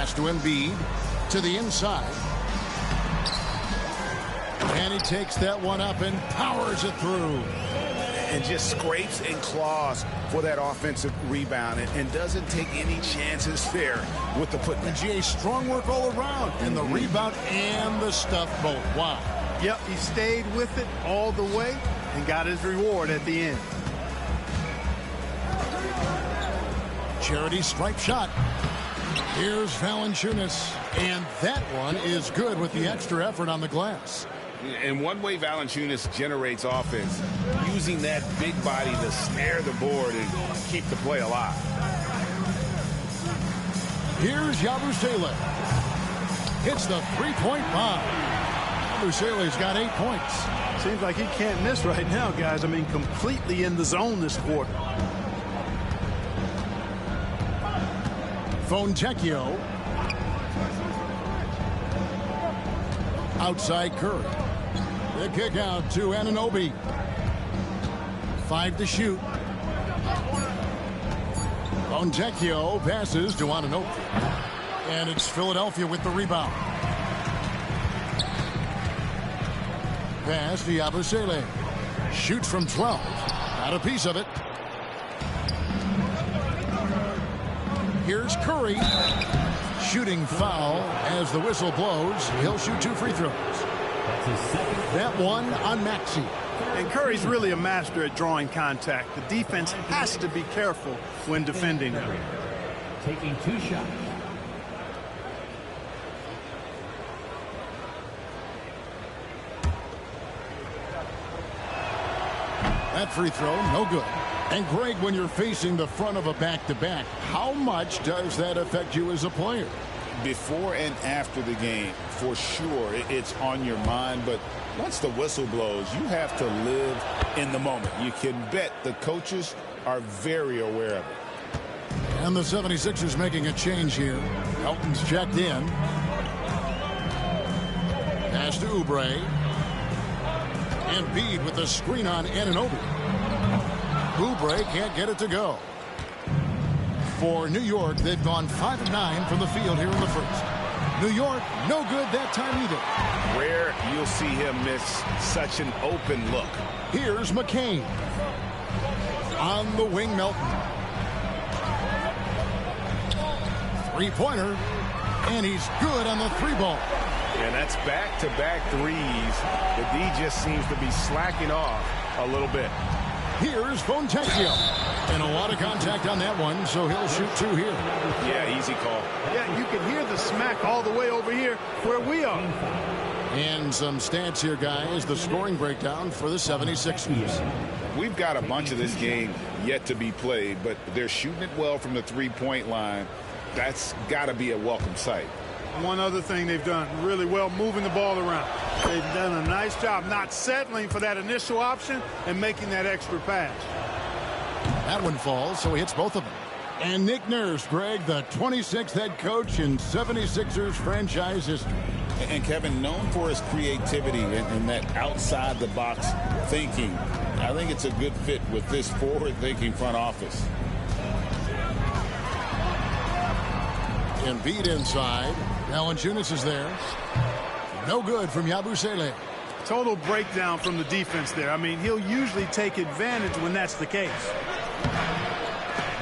Pass to Embiid to the inside. And he takes that one up and powers it through. And just scrapes and claws for that offensive rebound and doesn't take any chances there with the putback. And Jay, strong work all around. And the rebound and the stuff both. Wow. Yep, he stayed with it all the way and got his reward at the end. Charity stripe shot. Here's Valanciunas. And that one is good with the extra effort on the glass. And one way Valanciunas generates offense, using that big body to snare the board and keep the play alive. Here's Yabusele. Hits the three-point bomb. Yabusele's got 8 points. Seems like he can't miss right now, guys. I mean, completely in the zone this quarter. Fontecchio. Outside Curry. The kick out to Anunoby. 5 to shoot. Fontecchio passes to Anunoby. And it's Philadelphia with the rebound. Pass to Yabusele. Shoots from 12. Got a piece of it. Here's Curry. Shooting foul as the whistle blows. He'll shoot 2 free throws. That one on Maxey. And Curry's really a master at drawing contact. The defense has to be careful when defending him. Taking 2 shots. That free throw, no good. And Greg, when you're facing the front of a back-to-back, how much does that affect you as a player? Before and after the game, for sure, it's on your mind. But once the whistle blows, you have to live in the moment. You can bet the coaches are very aware of it. And the 76ers making a change here. Elton's checked in. Pass to Oubre. Embiid with the screen on Anunoby. Oubre can't get it to go. For New York, they've gone 5 of 9 from the field here in the first. New York, no good that time either. Rare you'll see him miss such an open look. Here's McCain. On the wing, Melton. Three-pointer. And he's good on the 3-ball. And that's back-to-back threes. The D just seems to be slacking off a little bit. Here's Fontecchio. And a lot of contact on that one, so he'll shoot 2 here. Yeah, easy call. Yeah, you can hear the smack all the way over here where we are. And some stats here, guys. The scoring breakdown for the 76ers. We've got a bunch of this game yet to be played, but they're shooting it well from the three-point line. That's got to be a welcome sight. One other thing they've done really well, moving the ball around. They've done a nice job not settling for that initial option and making that extra pass. That one falls, so he hits both of them. And Nick Nurse, Greg, the 26th head coach in 76ers franchise history. And Kevin, known for his creativity and that outside-the-box thinking, I think it's a good fit with this forward-thinking front office. Embiid inside. Valanciunas is there. No good from Yabusele. Total breakdown from the defense there. I mean, he'll usually take advantage when that's the case.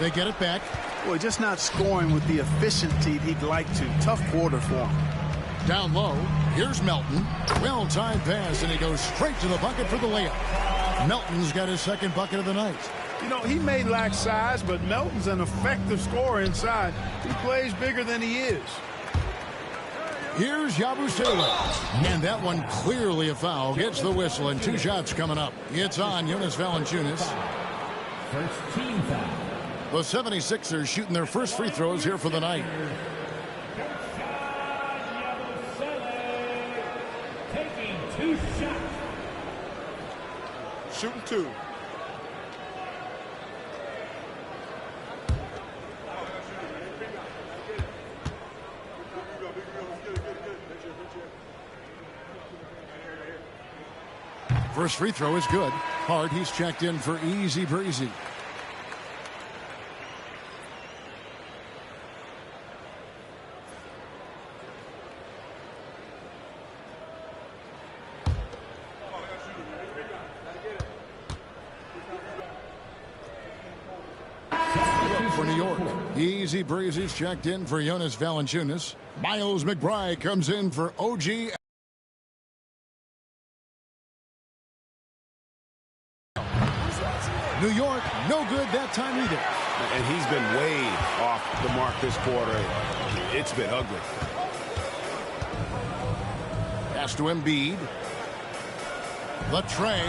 They get it back. Boy, just not scoring with the efficiency he'd like to. Tough quarter for him. Down low. Here's Melton. Well-timed pass, and he goes straight to the bucket for the layup. Melton's got his second bucket of the night. You know, he may lack size, but Melton's an effective scorer inside. He plays bigger than he is. Here's Yabusele. And that one clearly a foul. Gets the whistle, and 2 shots coming up. It's on Jonas Valanciunas. First team foul. The 76ers shooting their first free throws here for the night. Taking 2 shots. Shooting 2. First free throw is good. Hard, he's checked in for easy breezy. for New York. Easy breezy's checked in for Jonas Valanciunas. Miles McBride comes in for OG. New York, no good that time either. And he's been way off the mark this quarter. It's been ugly. Pass to Embiid. The tray.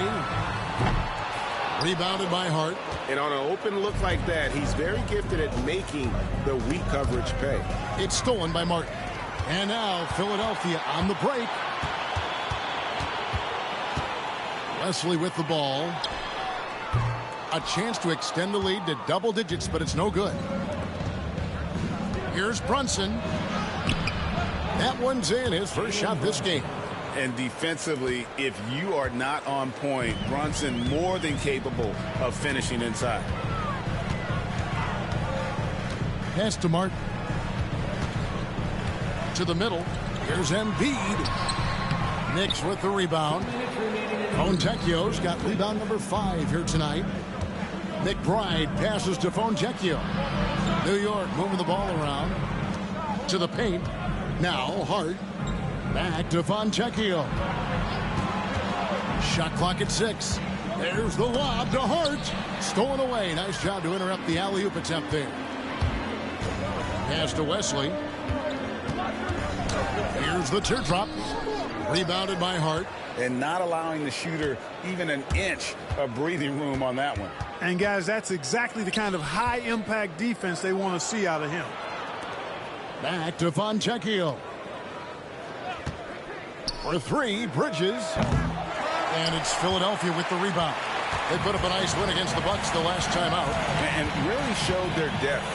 Rebounded by Hart. And on an open look like that, he's very gifted at making the weak coverage pay. It's stolen by Martin. And now Philadelphia on the break. Wesley with the ball. A chance to extend the lead to double digits, but it's no good. Here's Brunson. That one's in, his first shot this game. And defensively, if you are not on point, Brunson more than capable of finishing inside. Pass to Martin. To the middle. Here's Embiid. Knicks with the rebound. Fontecchio's got rebound number 5 here tonight. McBride passes to Fontecchio. New York moving the ball around. To the paint. Now Hart. Back to Fontecchio. Shot clock at 6. There's the lob to Hart. Stolen away. Nice job to interrupt the alley-oop attempt there. Pass to Wesley. Here's the teardrop. Rebounded by Hart. And not allowing the shooter even an inch of breathing room on that one. And, guys, that's exactly the kind of high-impact defense they want to see out of him. Back to Fontecchio. For 3, Bridges. And it's Philadelphia with the rebound. They put up a nice win against the Bucks the last time out. And really showed their depth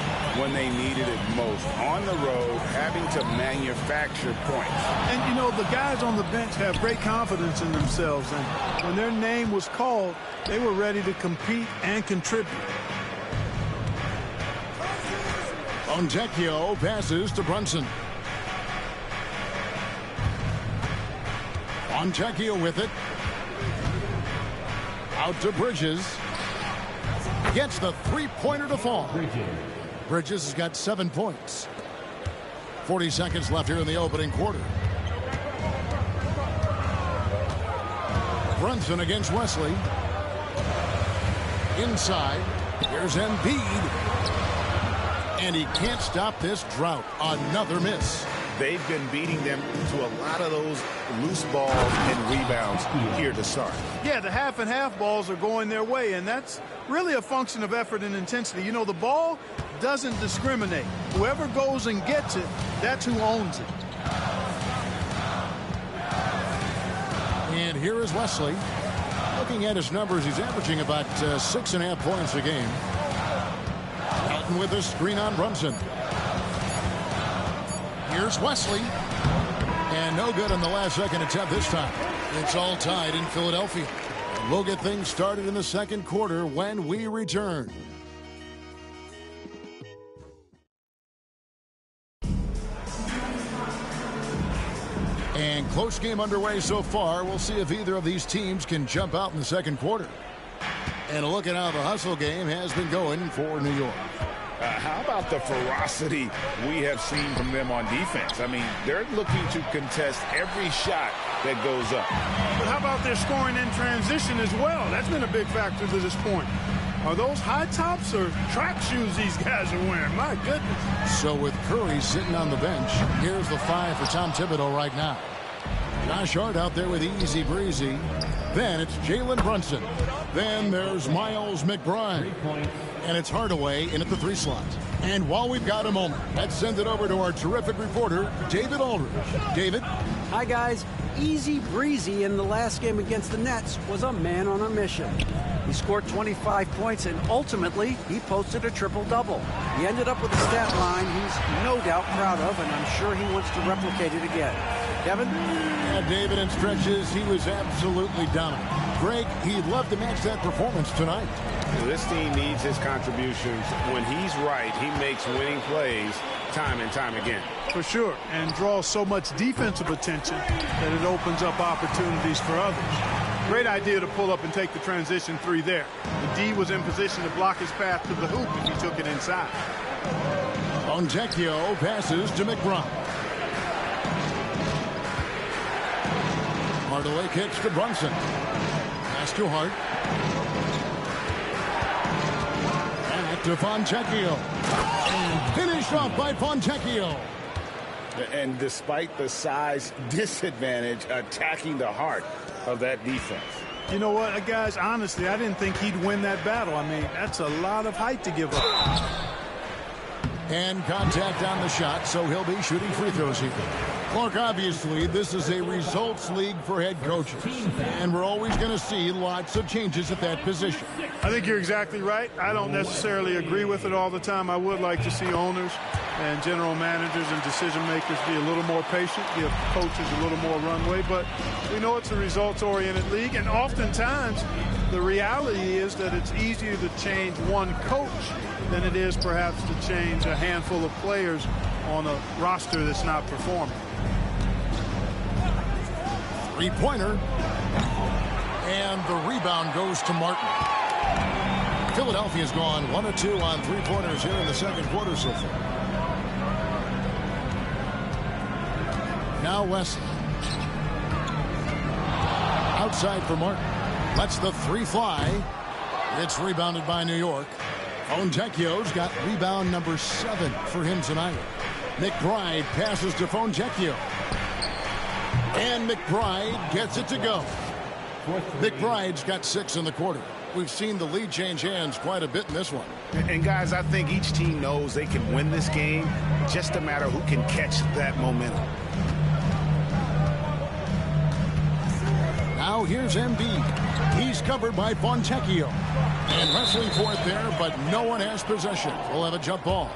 when they needed it most. On the road, having to manufacture points. And, you know, the guys on the bench have great confidence in themselves. And when their name was called, they were ready to compete and contribute. Fontecchio passes to Brunson. Fontecchio with it. Out to Bridges. Gets the three-pointer to fall. Bridges has got 7 points. 40 seconds left here in the opening quarter. Brunson against Wesley. Inside. Here's Embiid. And he can't stop this drought. Another miss. They've been beating them to a lot of those loose balls and rebounds here to start. Yeah, the half and half balls are going their way, and that's really a function of effort and intensity. You know, the ball doesn't discriminate. Whoever goes and gets it, that's who owns it. And here is Wesley. Looking at his numbers, he's averaging about 6.5 points a game. Elton with a screen on Brunson. Here's Wesley. And no good on the last second attempt this time. It's all tied in Philadelphia. And we'll get things started in the second quarter when we return. And close game underway so far. We'll see if either of these teams can jump out in the second quarter. And a look at how the hustle game has been going for New York. How about the ferocity we have seen from them on defense? I mean, they're looking to contest every shot that goes up. But how about their scoring in transition as well? That's been a big factor to this point. Are those high tops or track shoes these guys are wearing? My goodness. So with Curry sitting on the bench, here's the 5 for Tom Thibodeau right now. Josh Hart out there with easy breezy. Then it's Jalen Brunson. Then there's Miles McBride. And it's Hardaway in at the 3 slot. And while we've got a moment, let's send it over to our terrific reporter, David Aldridge. David? Hi, guys. Easy breezy in the last game against the Nets was a man on a mission. He scored 25 points, and ultimately, he posted a triple-double. He ended up with a stat line he's no doubt proud of, and I'm sure he wants to replicate it again. Kevin? Yeah, David, in stretches, he was absolutely dominant. Greg, he'd love to match that performance tonight. This team needs his contributions. When he's right, he makes winning plays time and time again. For sure, and draws so much defensive attention that it opens up opportunities for others. Great idea to pull up and take the transition three there. The D was in position to block his path to the hoop if he took it inside. Fontecchio passes to McBride. Hardaway kicks to Brunson. Pass to Hart. Back to Fontecchio. And finished off by Fontecchio. And despite the size disadvantage, attacking the heart of that defense. You know what, guys, honestly, I didn't think he'd win that battle. I mean, that's a lot of height to give up. And contact on the shot, so he'll be shooting free throws here. Look, obviously, this is a results league for head coaches. And we're always going to see lots of changes at that position. I think you're exactly right. I don't necessarily agree with it all the time. I would like to see owners and general managers and decision makers be a little more patient, give coaches a little more runway. But we know it's a results-oriented league, and oftentimes the reality is that it's easier to change one coach than it is perhaps to change a handful of players on a roster that's not performing. Three-pointer. And the rebound goes to Martin. Philadelphia's gone 1 of 2 on three-pointers here in the second quarter so far. Now Wesley. Outside for Martin. Lets the three fly. It's rebounded by New York. Fontecchio's got rebound number 7 for him tonight. McBride passes to Fontecchio. And McBride gets it to go. McBride's got 6 in the quarter. We've seen the lead change hands quite a bit in this one. And guys, I think each team knows they can win this game. Just a matter who can catch that momentum. Now here's Embiid. He's covered by Fontecchio. And wrestling for it there, but no one has possession. We'll have a jump ball.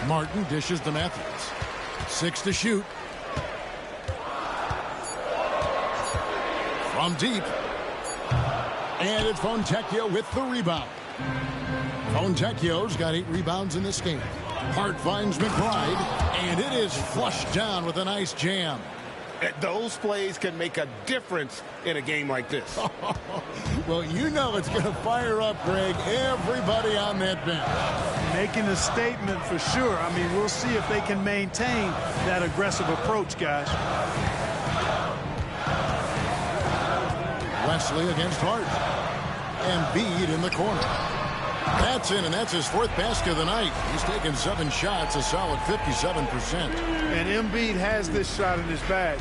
Martin dishes to Matthews. 6 to shoot. From deep. And it's Fontecchio with the rebound. Fontecchio's got 8 rebounds in this game. Hart finds McBride, and it is flushed down with a nice jam. Those plays can make a difference in a game like this. Well, you know it's going to fire up, Greg, everybody on that bench. Making a statement for sure. I mean, we'll see if they can maintain that aggressive approach, guys. Wesley against Hart. Embiid in the corner. That's in, and that's his 4th basket of the night. He's taken 7 shots, a solid 57%. And Embiid has this shot in his bag.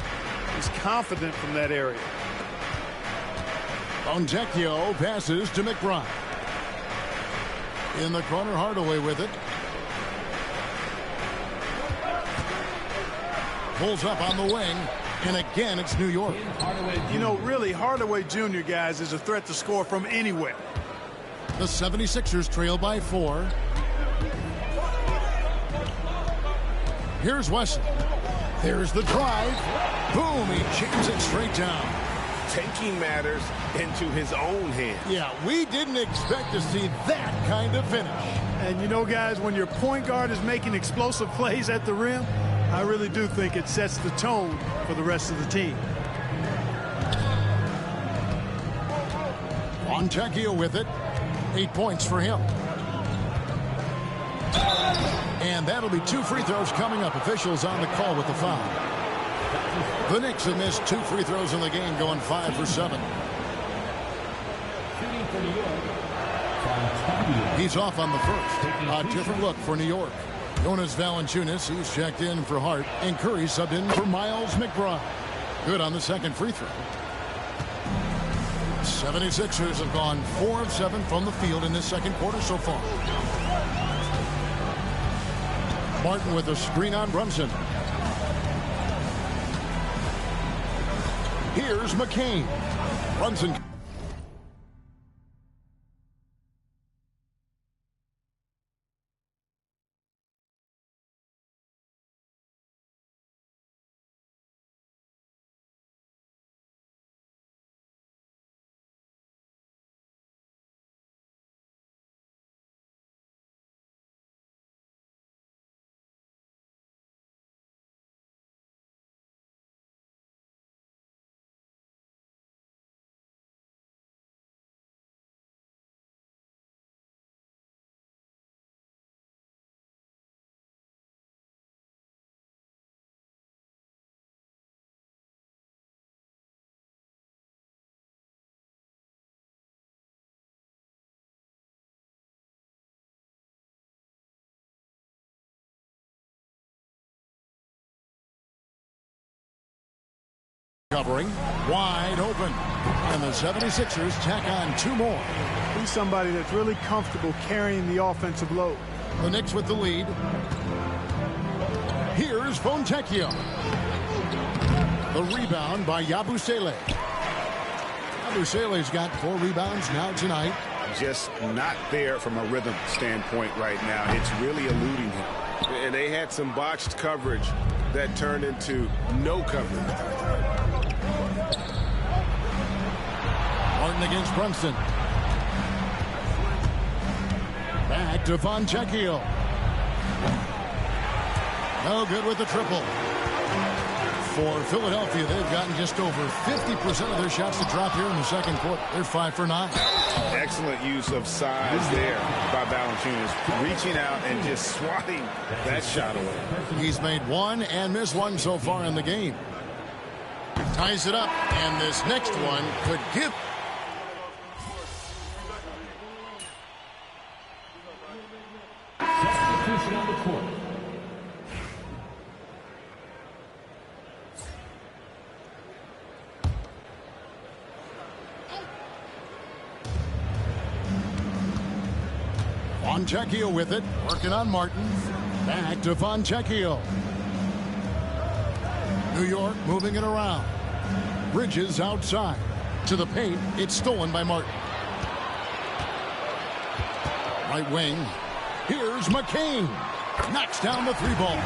He's confident from that area. Fontecchio passes to McBride. In the corner, Hardaway with it. Pulls up on the wing, and again, it's New York. You know, really, Hardaway Jr., guys, is a threat to score from anywhere. The 76ers trail by 4. Here's Wesley. There's the drive. Boom, he jams it straight down. Taking matters into his own hands. Yeah, we didn't expect to see that kind of finish. And you know, guys, when your point guard is making explosive plays at the rim, I really do think it sets the tone for the rest of the team. Fontecchio with it. 8 points for him. And that'll be 2 free throws coming up. Officials on the call with the foul. The Knicks have missed 2 free throws in the game, going 5 for 7. He's off on the first. A different look for New York. Jonas Valanciunas, he's checked in for Hart. And Curry subbed in for Miles McBride. Good on the second free throw. 76ers have gone 4 of 7 from the field in this second quarter so far. Martin with a screen on Brunson. Here's McCain. Brunson Covering, wide open. And the 76ers tack on 2 more. He's somebody that's really comfortable carrying the offensive load. The Knicks with the lead. Here's Fontecchio. The rebound by Yabusele. Yabusele's got 4 rebounds now tonight. Just not there from a rhythm standpoint right now. It's really eluding him. And they had some botched coverage that turned into no coverage. Martin against Brunson. Back to Fontecchio. No good with the triple. For Philadelphia, they've gotten just over 50% of their shots to drop here in the second quarter. They're 5 for 9. Excellent use of size there by Valanciunas, reaching out and just swatting that shot away. He's made 1 and missed 1 so far in the game. Ties it up, and this next one could give. Substitution on the court. Fontecchio with it, working on Martin. Back to Fontecchio. New York moving it around. Bridges outside. To the paint, it's stolen by Martin. Right wing. Here's McCain. Knocks down the 3-ball.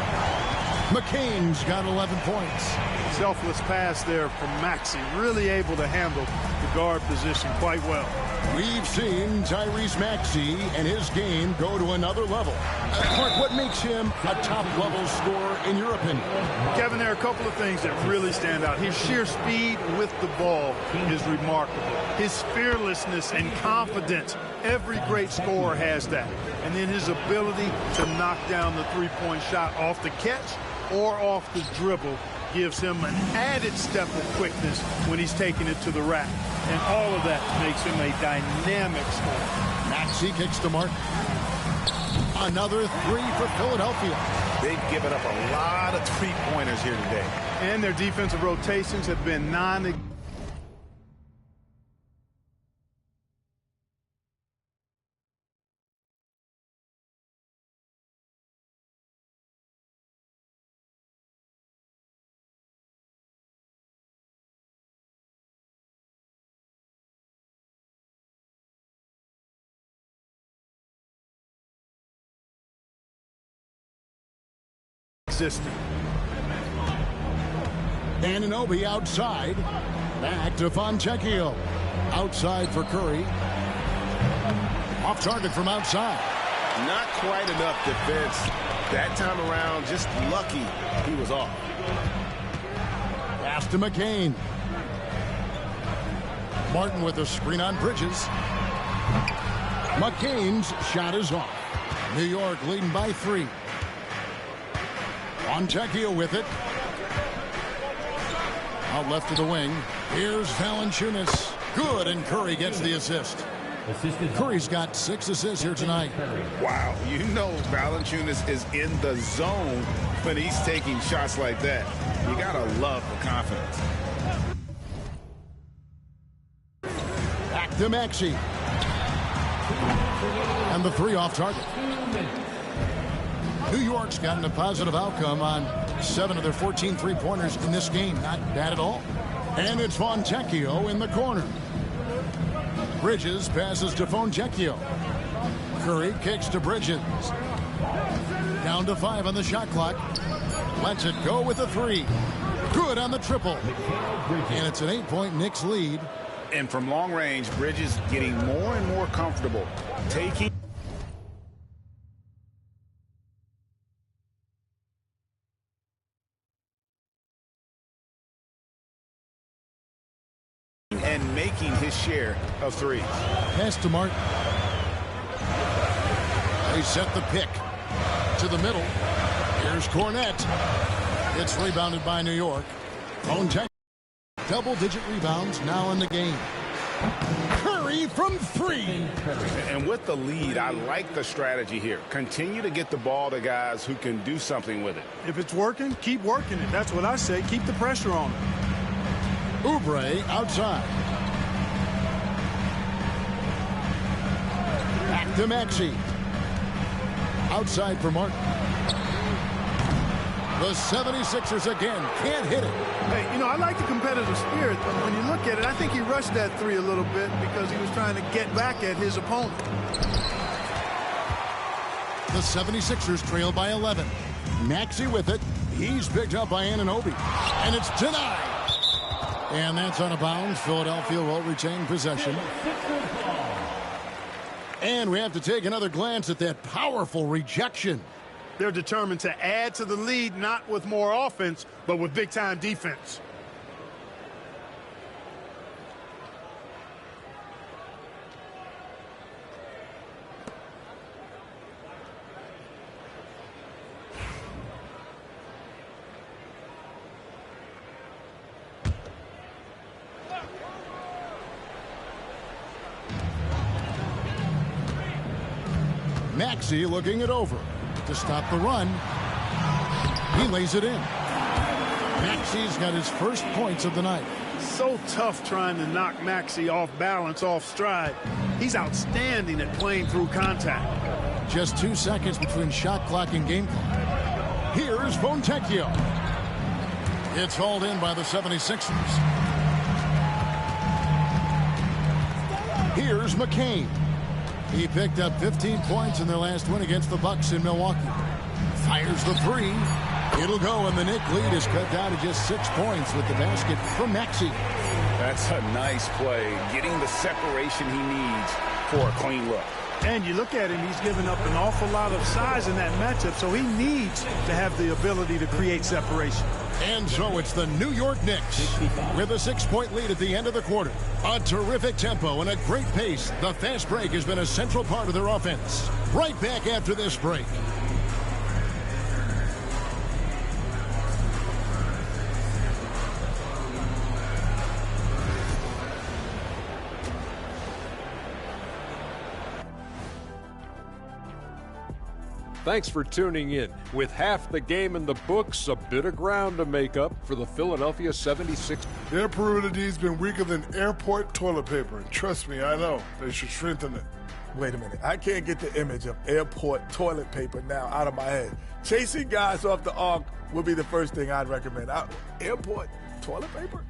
McCain's got 11 points. Selfless pass there from Maxey. Really able to handle the guard position quite well. We've seen Tyrese Maxey and his game go to another level. Mark, what makes him a top-level scorer in your opinion? Kevin, there are a couple of things that really stand out. His sheer speed with the ball is remarkable. His fearlessness and confidence. Every great scorer has that. And then his ability to knock down the 3-point shot off the catch or off the dribble gives him an added step of quickness when he's taking it to the rack. And all of that makes him a dynamic scorer. Maxey kicks to Martin. Another 3 for Philadelphia. They've given up a lot of 3-pointers here today. And their defensive rotations have been non-existent. Anunoby outside. Back to Fontecchio. Outside for Curry. Off target from outside. Not quite enough defense that time around. Just lucky he was off. Pass to McCain. Martin with a screen on Bridges. McCain's shot is off. New York leading by 3. Fontecchio with it. Out left to the wing. Here's Valanciunas. Good, and Curry gets the assist. Curry's got 6 assists here tonight. Wow, you know Valanciunas is in the zone when he's taking shots like that. You gotta love the confidence. Back to Maxey. And the 3 off target. New York's gotten a positive outcome on 7 of their 14 3-pointers in this game. Not bad at all. And it's Fontecchio in the corner. Bridges passes to Fontecchio. Curry kicks to Bridges. Down to 5 on the shot clock. Lets it go with a 3. Good on the triple. And it's an 8-point Knicks lead. And from long range, Bridges getting more and more comfortable taking and making his share of threes. Pass to Martin. They set the pick to the middle. Here's Cornette. It's rebounded by New York. Fontecchio. Double-digit rebounds now in the game. Curry from 3. And with the lead, I like the strategy here. Continue to get the ball to guys who can do something with it. If it's working, keep working it. That's what I say. Keep the pressure on it. Oubre outside. Back to Maxey. Outside for Martin. The 76ers again can't hit it. Hey, you know, I like the competitive spirit, but when you look at it, I think he rushed that three a little bit because he was trying to get back at his opponent. The 76ers trail by 11. Maxey with it. He's picked up by Anunoby. And it's denied. And that's out of bounds. Philadelphia will retain possession. And we have to take another glance at that powerful rejection. They're determined to add to the lead, not with more offense, but with big-time defense. Maxey looking it over to stop the run. He lays it in. Maxey's got his first points of the night. So tough trying to knock Maxey off balance, off stride. He's outstanding at playing through contact. Just 2 seconds between shot clock and game clock. Here's Fontecchio. It's hauled in by the 76ers. Here's McCain. He picked up 15 points in their last win against the Bucks in Milwaukee. Fires the three. It'll go, and the Knicks lead is cut down to just 6 points with the basket from Maxey. That's a nice play, getting the separation he needs for a clean look. And you look at him, he's given up an awful lot of size in that matchup, so he needs to have the ability to create separation. And so it's the New York Knicks with a 6-point lead at the end of the quarter. A terrific tempo and a great pace. The fast break has been a central part of their offense. Right back after this break. Thanks for tuning in. With half the game in the books, a bit of ground to make up for the Philadelphia 76ers. Their perimeter D's been weaker than airport toilet paper. And trust me, I know. They should strengthen it. Wait a minute. I can't get the image of airport toilet paper now out of my head. Chasing guys off the arc would be the first thing I'd recommend. Airport toilet paper?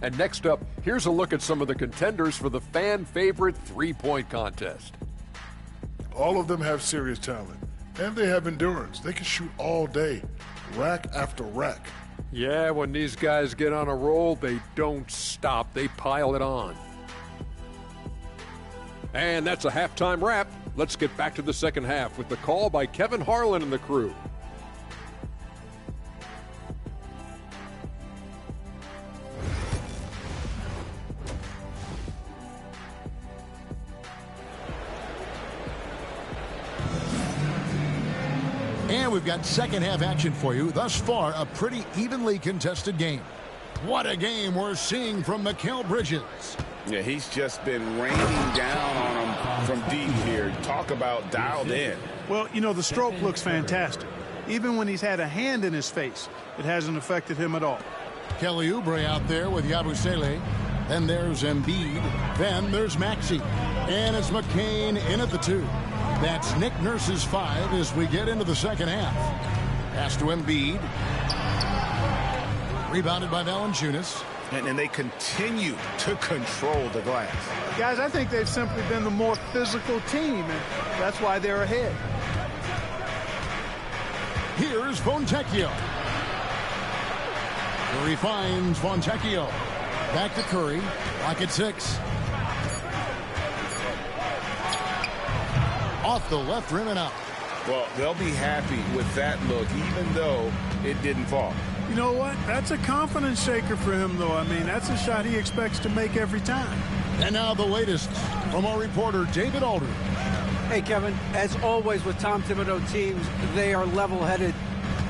And next up, here's a look at some of the contenders for the fan-favorite three-point contest. All of them have serious talent, and they have endurance. They can shoot all day, rack after rack. Yeah, when these guys get on a roll, they don't stop. They pile it on. And that's a halftime wrap. Let's get back to the second half with the call by Kevin Harlan and the crew. And we've got second half action for you. Thus far, a pretty evenly contested game. What a game we're seeing from Mikal Bridges. Yeah, he's just been raining down on him from deep here. Talk about dialed in. Well, you know, the stroke looks fantastic. Even when he's had a hand in his face, it hasn't affected him at all. Kelly Oubre out there with Yabusele. Then there's Embiid. Then there's Maxey. And it's McCain in at the 2. That's Nick Nurse's 5 as we get into the second half. Pass to Embiid. Rebounded by Valanciunas. And they continue to control the glass. Guys, I think they've simply been the more physical team, and that's why they're ahead. Here's Fontecchio. Curry finds Fontecchio. Back to Curry. Lock at 6. Off the left rim and out. Well, they'll be happy with that look, even though it didn't fall. You know what? That's a confidence shaker for him, though. I mean, that's a shot he expects to make every time. And now the latest from our reporter, David Aldridge. Hey, Kevin, as always with Tom Thibodeau teams, they are level-headed.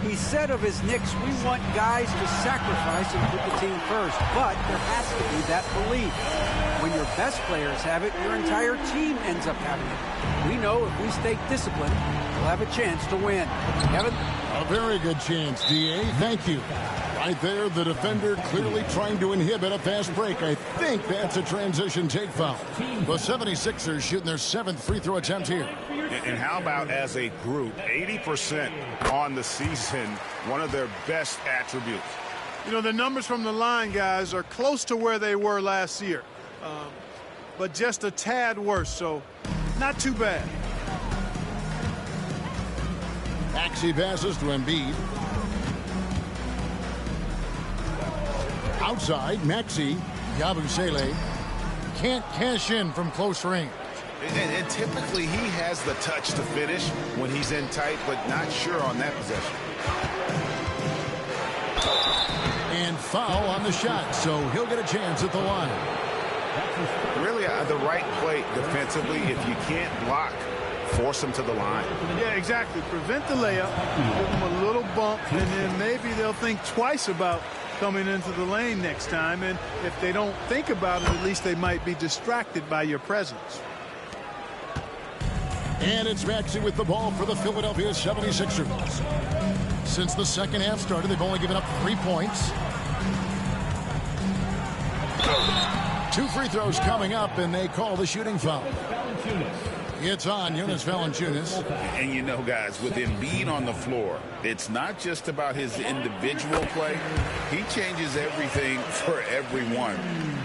He said of his Knicks, we want guys to sacrifice and put the team first, but there has to be that belief. When your best players have it, your entire team ends up having it. We know if we stay disciplined, we'll have a chance to win. Kevin? A very good chance, D.A. Thank you. Right there, the defender clearly trying to inhibit a fast break. I think that's a transition take foul. The 76ers shooting their 7th free throw attempt here. And how about as a group, 80% on the season, one of their best attributes. You know, the numbers from the line, guys, are close to where they were last year, but just a tad worse, so not too bad. Maxey passes to Embiid. Outside, Maxey, Yabusele can't cash in from close range. And typically he has the touch to finish when he's in tight, but not sure on that possession. And foul on the shot, so he'll get a chance at the line. Really the right play defensively. If you can't block, force him to the line. Yeah, exactly. Prevent the layup, give him a little bump, and then maybe they'll think twice about coming into the lane next time. And if they don't think about it, at least they might be distracted by your presence. And it's Maxey with the ball for the Philadelphia 76ers. Since the second half started, they've only given up 3 points. 2 free throws coming up, and they call the shooting foul. It's on Jonas Valanciunas. And you know, guys, with Embiid on the floor, it's not just about his individual play. He changes everything for everyone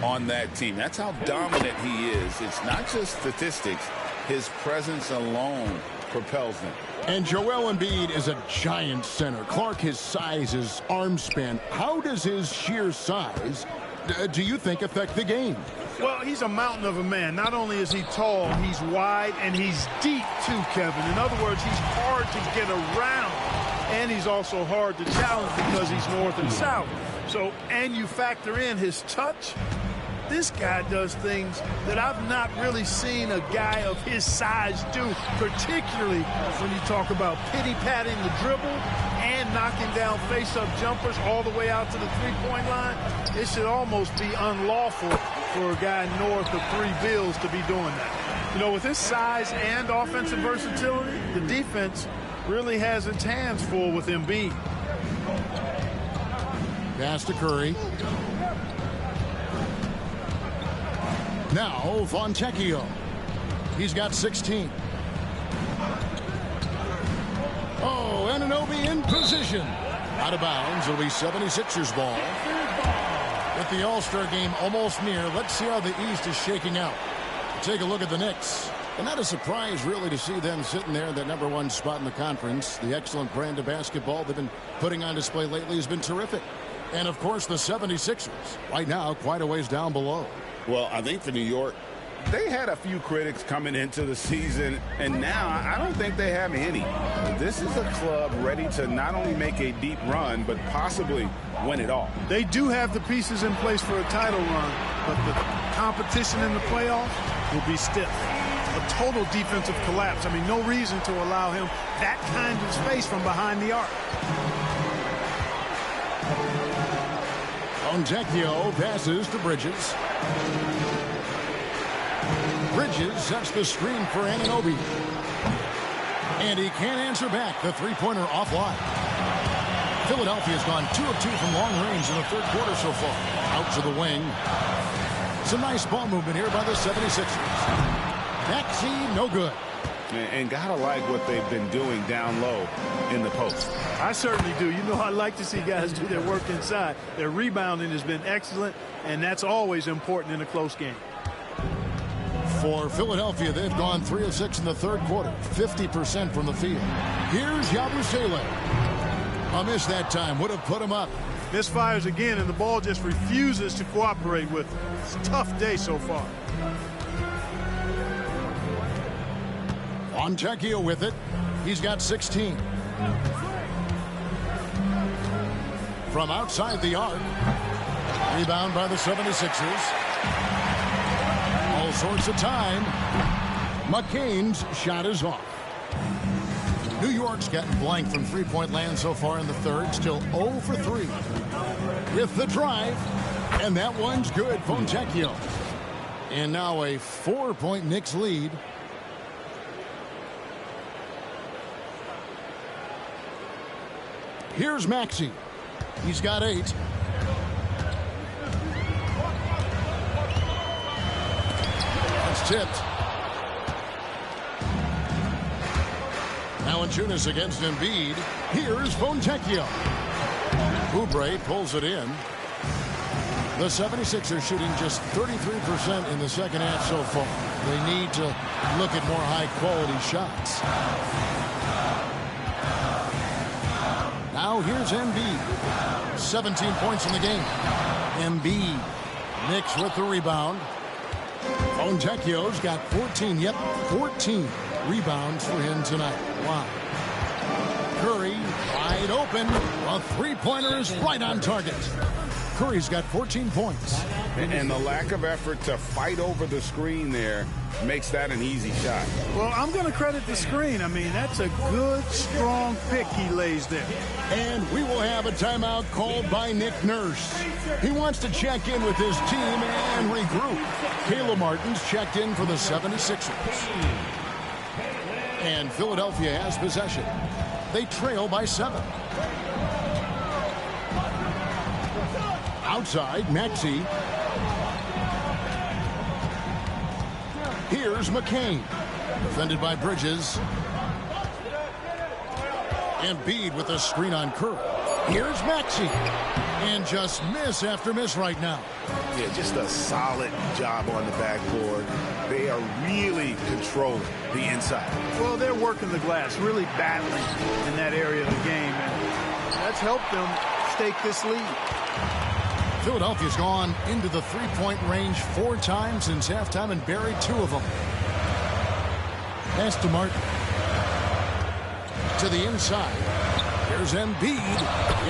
on that team. That's how dominant he is. It's not just statistics. His presence alone propels them. And Joel Embiid is a giant center. Clark, his size, his arm span. How does his sheer size, do you think, affect the game? Well, he's a mountain of a man. Not only is he tall, he's wide, and he's deep too, Kevin. In other words, he's hard to get around, and he's also hard to challenge because he's north and south. So, and you factor in his touch. This guy does things that I've not really seen a guy of his size do, particularly when you talk about pity-patting the dribble and knocking down face-up jumpers all the way out to the three-point line. It should almost be unlawful for a guy north of 3 bills to be doing that. You know, with his size and offensive versatility, the defense really has its hands full with Embiid. Pass to Curry. Now, Fontecchio. He's got 16. Oh, Anunoby in position. Out of bounds. It'll be 76ers ball. With the All-Star game almost near, let's see how the East is shaking out. Take a look at the Knicks. And not a surprise, really, to see them sitting there in that #1 spot in the conference. The excellent brand of basketball they've been putting on display lately has been terrific. And, of course, the 76ers, right now, quite a ways down below. Well, I think for New York, they had a few critics coming into the season, and now I don't think they have any. This is a club ready to not only make a deep run, but possibly win it all. They do have the pieces in place for a title run, but the competition in the playoffs will be stiff. A total defensive collapse. I mean, no reason to allow him that kind of space from behind the arc. Fontecchio passes to Bridges. Bridges sets the screen for Anunoby. And he can't answer back. The three-pointer offline. Philadelphia's gone 2 of 2 from long range in the third quarter so far. Out to the wing. Some nice ball movement here by the 76ers. Maxey, no good. And gotta like what they've been doing down low in the post. I certainly do. You know, I like to see guys do their work inside. Their rebounding has been excellent, and that's always important in a close game. For Philadelphia, they've gone 3 of 6 in the third quarter, 50% from the field. Here's Yabusele. A miss that time would have put him up. Misfires again, and the ball just refuses to cooperate with him. It's a tough day so far. Fontecchio with it. He's got 16. From outside the arc. Rebound by the 76ers. All sorts of time. McCain's shot is off. New York's gotten blank from three-point land so far in the third. Still 0 for 3. With the drive. And that one's good. Fontecchio. And now a 4-point Knicks lead. Here's Maxey. He's got 8. It's tipped. Valanciunas against Embiid. Here's Fontecchio. Oubre pulls it in. The 76ers shooting just 33% in the second half so far. They need to look at more high-quality shots. Now here's Embiid. 17 points in the game. Embiid. Knicks with the rebound. Fontecchio's got 14. Yep, 14 rebounds for him tonight. Wow. Curry wide open. A three-pointer is right on target. Curry's got 14 points. And the lack of effort to fight over the screen there makes that an easy shot. Well, I'm going to credit the screen. I mean, that's a good, strong pick he lays there. And we will have a timeout called by Nick Nurse. He wants to check in with his team and regroup. Caleb Martin's checked in for the 76ers. And Philadelphia has possession. They trail by 7. Outside, Maxey. Here's McCain. Defended by Bridges. Embiid with a screen on Curry. Here's Maxey. And just miss after miss right now. Yeah, just a solid job on the backboard. They are really controlling the inside. Well, they're working the glass, really battling in that area of the game. And that's helped them stake this lead. Philadelphia's gone into the three-point range 4 times since halftime and buried 2 of them. Pass to Martin. To the inside. Here's Embiid.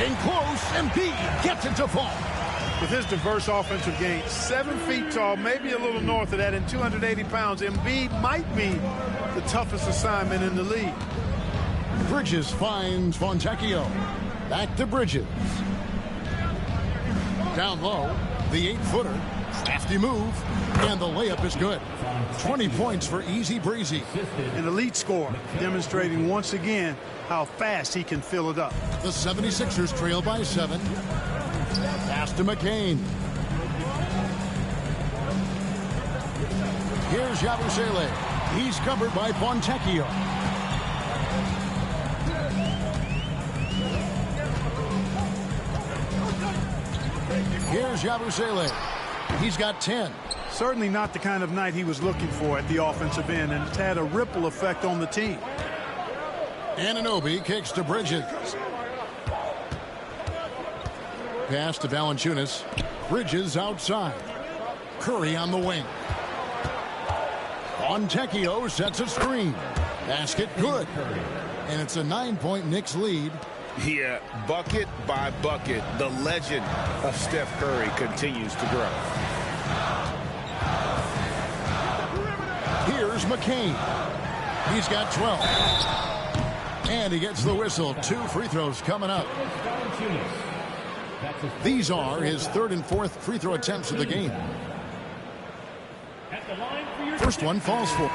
In close. Embiid gets it to fall. With his diverse offensive game, 7 feet tall, maybe a little north of that, and 280 pounds, Embiid might be the toughest assignment in the league. Bridges finds Fontecchio. Back to Bridges. Down low, the 8-footer. Crafty move, and the layup is good. 20 points for Easy Breezy. An elite scorer, demonstrating once again how fast he can fill it up. The 76ers trail by 7. Pass to McCain. Here's Yabusele. He's covered by Fontecchio. Here's Yabusele. He's got 10. Certainly not the kind of night he was looking for at the offensive end, and it's had a ripple effect on the team. Anunoby kicks to Bridges. Pass to Valanciunas. Bridges outside. Curry on the wing. Fontecchio sets a screen. Basket good. And it's a 9-point Knicks lead. Yeah, bucket by bucket, the legend of Steph Curry continues to grow. Here's McCain. He's got 12. And he gets the whistle. 2 free throws coming up. These are his 3rd and 4th free throw attempts of the game. First one falls for.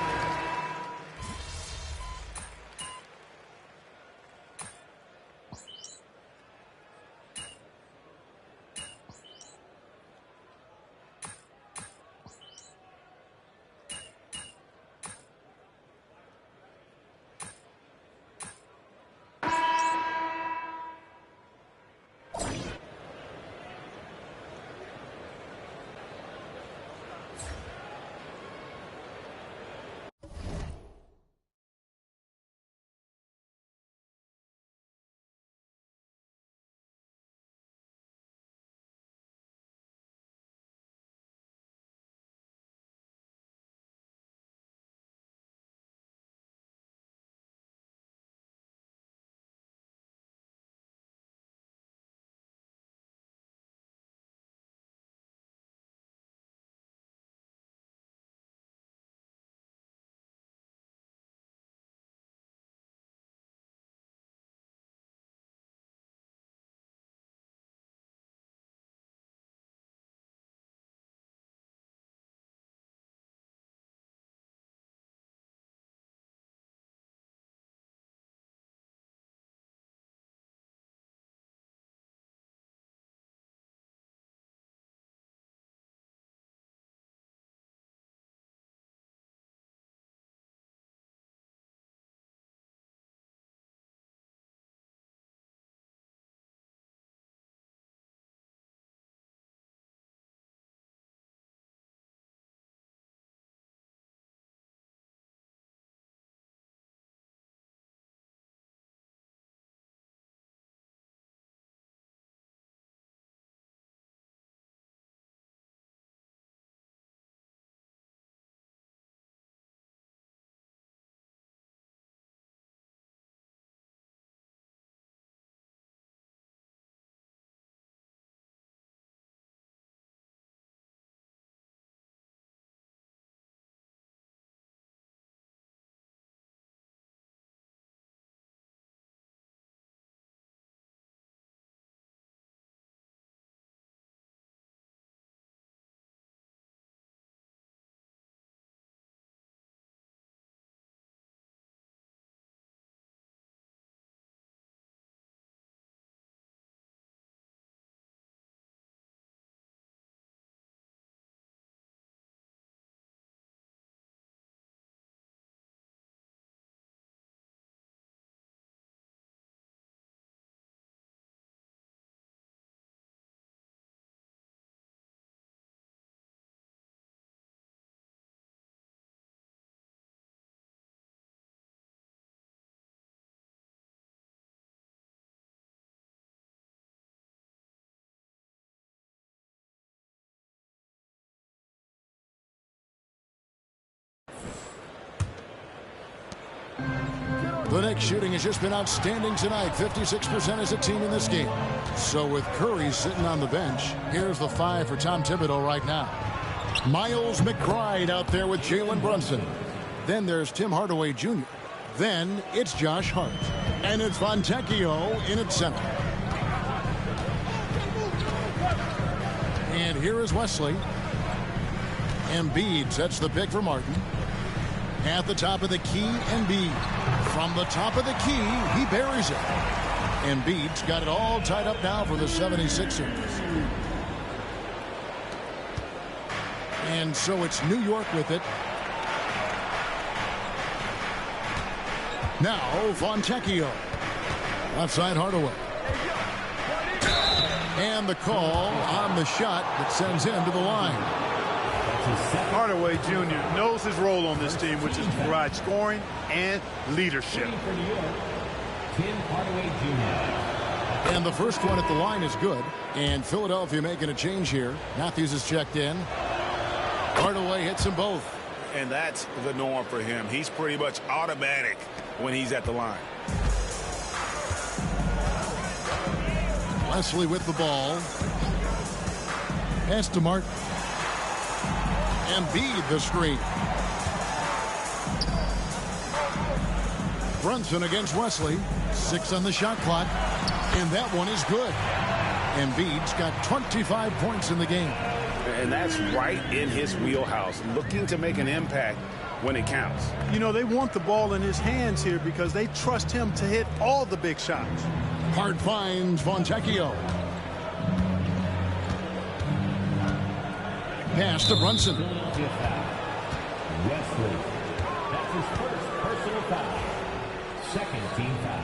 The Knicks shooting has just been outstanding tonight. 56% as a team in this game. So with Curry sitting on the bench, here's the 5 for Tom Thibodeau right now. Miles McBride out there with Jalen Brunson. Then there's Tim Hardaway Jr. Then it's Josh Hart. And it's Fontecchio in at center. And here is Wesley. Embiid sets the pick for Martin. At the top of the key, Embiid. From the top of the key, he buries it. Embiid's got it all tied up now for the 76ers. And so it's New York with it. Now, Fontecchio. Outside Hardaway. And the call on the shot that sends him to the line. Hardaway Jr. knows his role on this team, which is to provide scoring and leadership. And the first one at the line is good. And Philadelphia making a change here. Matthews is checked in. Hardaway hits them both. And that's the norm for him. He's pretty much automatic when he's at the line. Wesley with the ball. Pass to Martin. Embiid the screen. Brunson against Wesley. 6 on the shot clock. And that one is good. Embiid's got 25 points in the game. And that's right in his wheelhouse. Looking to make an impact when it counts. You know, they want the ball in his hands here because they trust him to hit all the big shots. Hart finds Fontecchio. Pass to Brunson. Wesley. That's his first personal foul. Second team foul.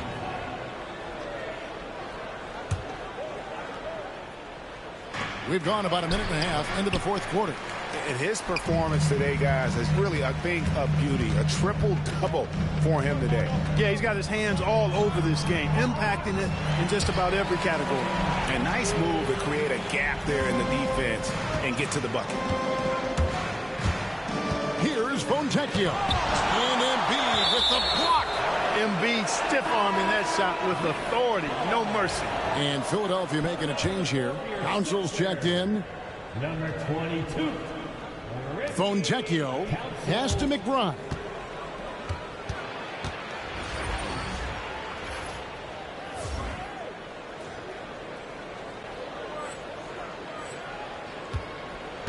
We've gone about a minute and a half into the fourth quarter. And his performance today, guys, is really a thing of beauty. A triple-double for him today. Yeah, he's got his hands all over this game, impacting it in just about every category. A nice move to create a gap there in the defense and get to the bucket. Here's Fontecchio. And Embiid with the block. Embiid stiff-arming that shot with authority. No mercy. And Philadelphia making a change here. Council's checked in. Number 22. Fontecchio pass to McBride.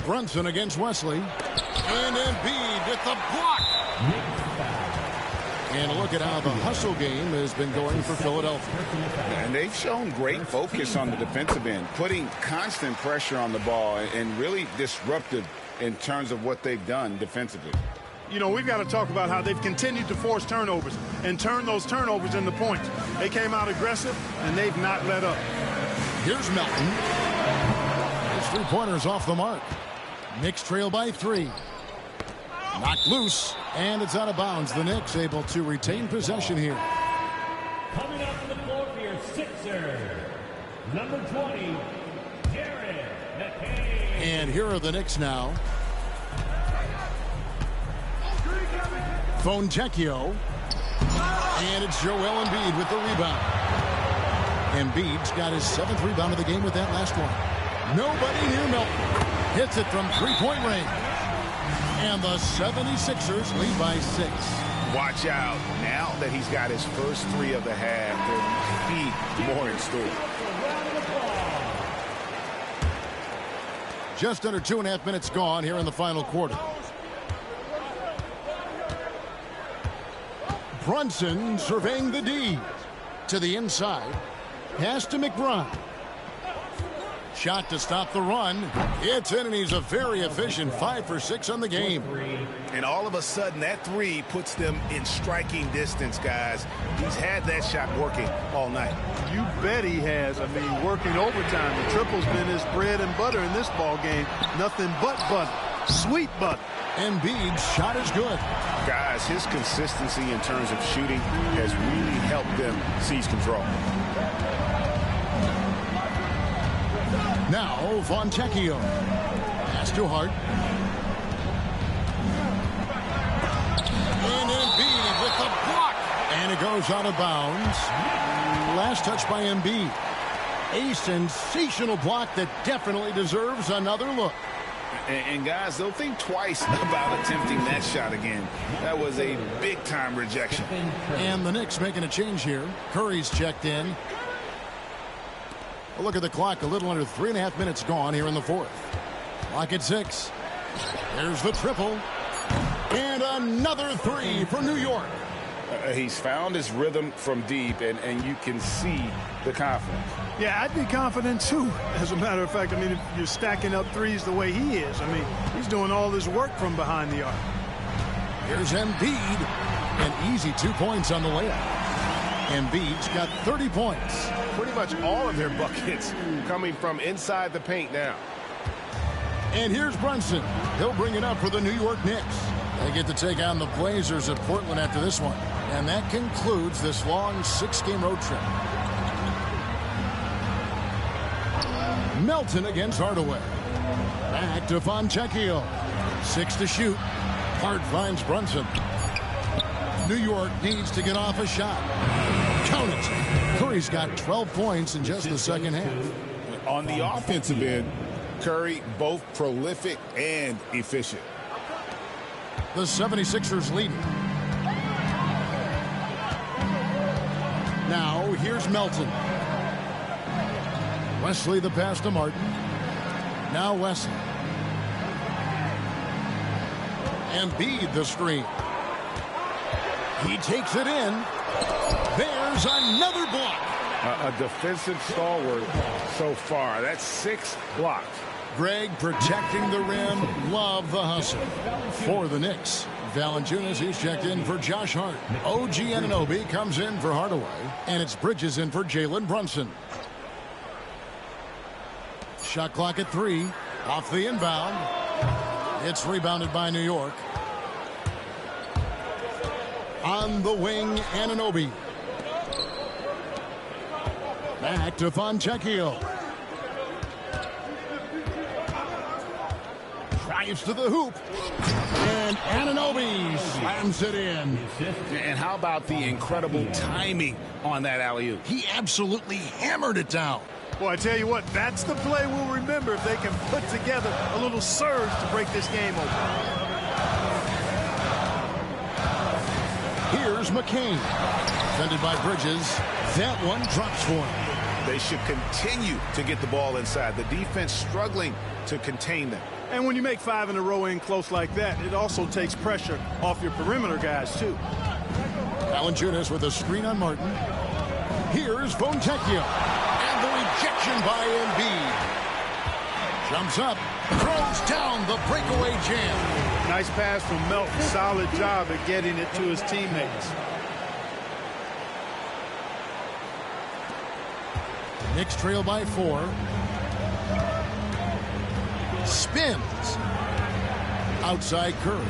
Brunson against Wesley. And Embiid with the block. And look at how the hustle game has been going for Philadelphia. And they've shown great focus on the defensive end, putting constant pressure on the ball and really disruptive in terms of what they've done defensively. You know, we've got to talk about how they've continued to force turnovers and turn those turnovers into points. They came out aggressive, and they've not let up. Here's Melton. His three-pointers off the mark. Knicks trail by 3. Knocked loose, and it's out of bounds. The Knicks able to retain possession here. Coming up to the floor for your Sixers, number 20, Jared McCain. And here are the Knicks now. Fontecchio. And it's Joel Embiid with the rebound. Embiid's got his 7th rebound of the game with that last one. Nobody near Melton. Hits it from three-point range. And the 76ers lead by 6. Watch out. Now that he's got his first 3 of the half, there might be more in store. Just under 2.5 minutes gone here in the final quarter. Brunson surveying the D. To the inside. Pass to McBride. Shot to stop the run. It's in, and he's a very efficient 5 for 6 on the game. And all of a sudden, that 3 puts them in striking distance, guys. He's had that shot working all night. You bet he has. I mean, working overtime. The triple's been his bread and butter in this ball game. Nothing but butter. Sweet butter. Embiid's shot is good. Guys, his consistency in terms of shooting has really helped them seize control. Now, Fontecchio. Pass to Hart. And Embiid with the block. And it goes out of bounds. Last touch by Embiid. A sensational block that definitely deserves another look. And guys, they'll think twice about attempting that shot again. That was a big-time rejection. And the Knicks making a change here. Curry's checked in. A look at the clock. A little under 3.5 minutes gone here in the fourth. Clock at 6. There's the triple. And another three for New York. He's found his rhythm from deep, and you can see the confidence. Yeah, I'd be confident, too, as a matter of fact. I mean, if you're stacking up threes the way he is, I mean, he's doing all this work from behind the arc. Here's Embiid. An easy 2 points on the layup. Embiid's got 30 points. Pretty much all of their buckets coming from inside the paint now. And here's Brunson. He'll bring it up for the New York Knicks. They get to take on the Blazers at Portland after this one. And that concludes this long 6-game road trip. Melton against Hardaway. Back to Fontecchio. 6 to shoot. Hart finds Brunson. New York needs to get off a shot. Count it. Curry's got 12 points in just the second half. On the offensive end, Curry both prolific and efficient. The 76ers leading. Now here's Melton. Wesley the pass to Martin. Now Wesley. Embiid the screen. He takes it in. There's another block. A defensive stalwart so far. That's 6 blocks. Greg protecting the rim. Love the hustle. For the Knicks, Valanciunas, he's checked in for Josh Hart. OG Anunoby comes in for Hardaway. And it's Bridges in for Jalen Brunson. Shot clock at 3. Off the inbound. It's rebounded by New York. On the wing, Anunoby. Back to Fontecchio. Drives to the hoop. And Anunoby slams it in. And how about the incredible timing on that alley-oop? He absolutely hammered it down. Boy, I tell you what, that's the play we'll remember if they can put together a little surge to break this game open. Here's McCain. Defended by Bridges. That one drops for him. They should continue to get the ball inside. The defense struggling to contain them. And when you make 5 in a row in close like that, it also takes pressure off your perimeter guys, too. Valanciunas with a screen on Martin. Here's Fontecchio. And the rejection by Embiid. Jumps up. Throws down the breakaway jam. Nice pass from Melton. Solid job at getting it to his teammates. Knicks trail by 4. Spins. Outside Curry.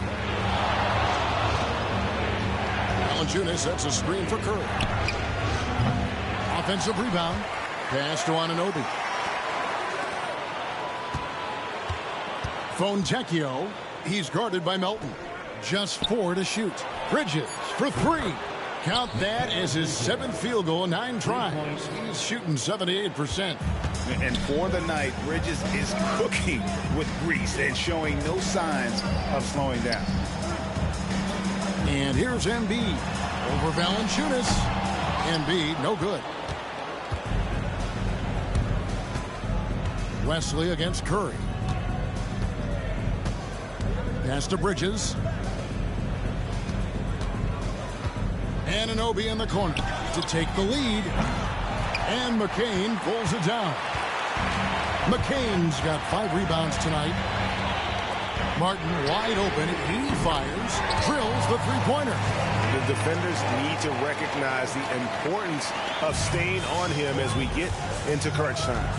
Valanciunas sets a screen for Curry. Offensive rebound. Pass to Anunoby. Fontecchio. He's guarded by Melton. Just 4 to shoot. Bridges for 3. Count that as his 7th field goal, 9 tries. He's shooting 78%. And for the night, Bridges is cooking with grease and showing no signs of slowing down. And here's Embiid over Valanciunas. Embiid, no good. Wesley against Curry. Pass to Bridges. Anunoby in the corner to take the lead. And McCain pulls it down. McCain's got 5 rebounds tonight. Martin wide open. He fires. Drills the three-pointer. The defenders need to recognize the importance of staying on him as we get into crunch time.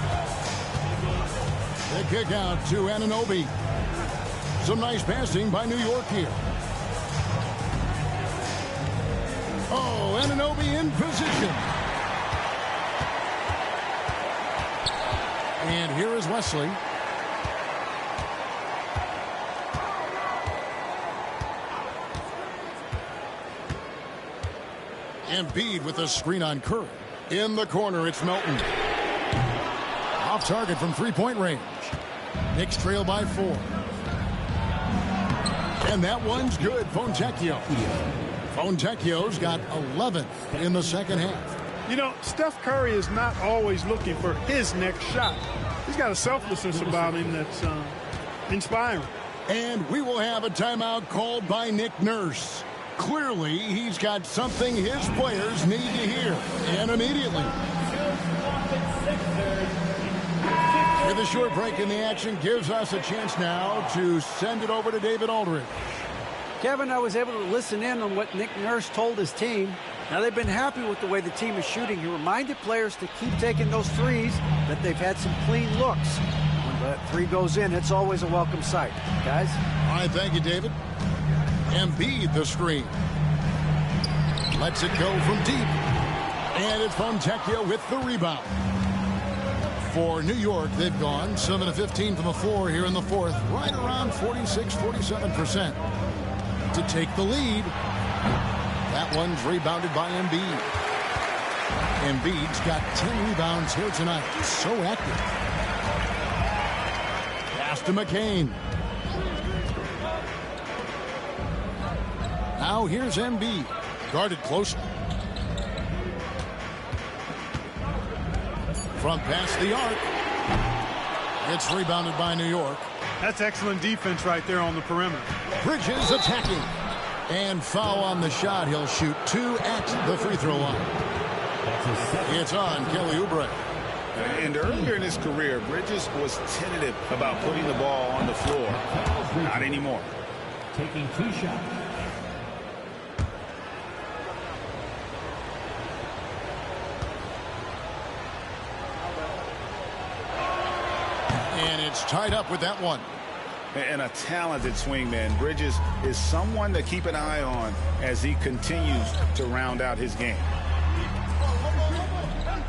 The kick out to Anunoby. Some nice passing by New York here. Oh, Anunoby in position. And here is Wesley. Embiid with a screen on Curry. In the corner, it's Melton. Off target from three-point range. Knicks trail by 4. And that one's good. Fontecchio. Fontecchio's got 11 in the second half. You know, Steph Curry is not always looking for his next shot. He's got a selflessness about him that's inspiring. And we will have a timeout called by Nick Nurse. Clearly, he's got something his players need to hear. And immediately. With a short break in the action, gives us a chance now to send it over to David Aldridge. Kevin, I was able to listen in on what Nick Nurse told his team. Now, they've been happy with the way the team is shooting. He reminded players to keep taking those threes, that they've had some clean looks. When that three goes in, it's always a welcome sight. Guys? All right, thank you, David. Embiid the screen. Lets it go from deep. And it's Fontecchio with the rebound. For New York, they've gone 7 of 15 from the floor here in the fourth. Right around 46-47% to take the lead. That one's rebounded by Embiid. Embiid's got 10 rebounds here tonight. So active. Pass to McCain. Now here's Embiid. Guarded closely. Front past the arc. It's rebounded by New York. That's excellent defense right there on the perimeter. Bridges attacking. And foul on the shot. He'll shoot 2 at the free throw line. It's on Kelly Oubre. And earlier in his career, Bridges was tentative about putting the ball on the floor. Not anymore. Taking 2 shots. And it's tied up with that one. And a talented swingman. Bridges is someone to keep an eye on as he continues to round out his game.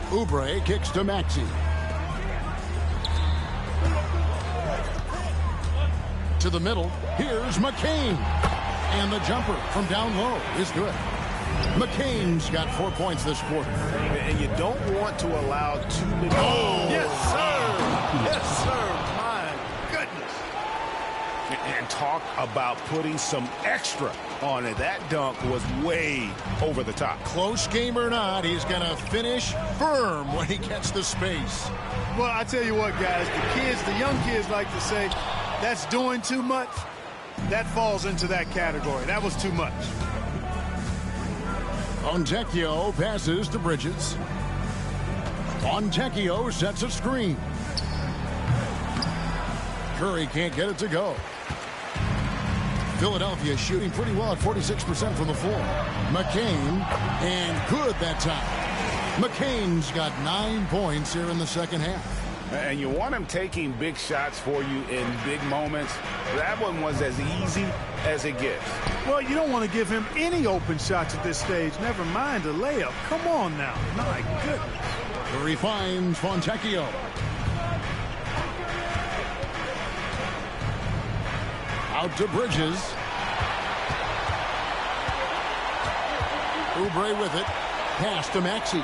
Oubre kicks to Maxey. To the middle. Here's McCain. And the jumper from down low is good. McCain's got 4 points this quarter. And you don't want to allow too many. Oh! Yes, sir. Yes, sir. My goodness. And talk about putting some extra on it. That dunk was way over the top. Close game or not, he's going to finish firm when he gets the space. Well, I tell you what, guys, the young kids like to say, that's doing too much. That falls into that category. That was too much. Fontecchio passes to Bridges. Fontecchio sets a screen. Curry can't get it to go. Philadelphia shooting pretty well at 46% from the floor. McCain, and good that time. McCain's got 9 points here in the second half. And you want him taking big shots for you in big moments. That one was as easy as it gets. Well, you don't want to give him any open shots at this stage. Never mind a layup. Come on now. My goodness. Curry finds Fontecchio. Out to Bridges. Oubre with it. Pass to Maxey.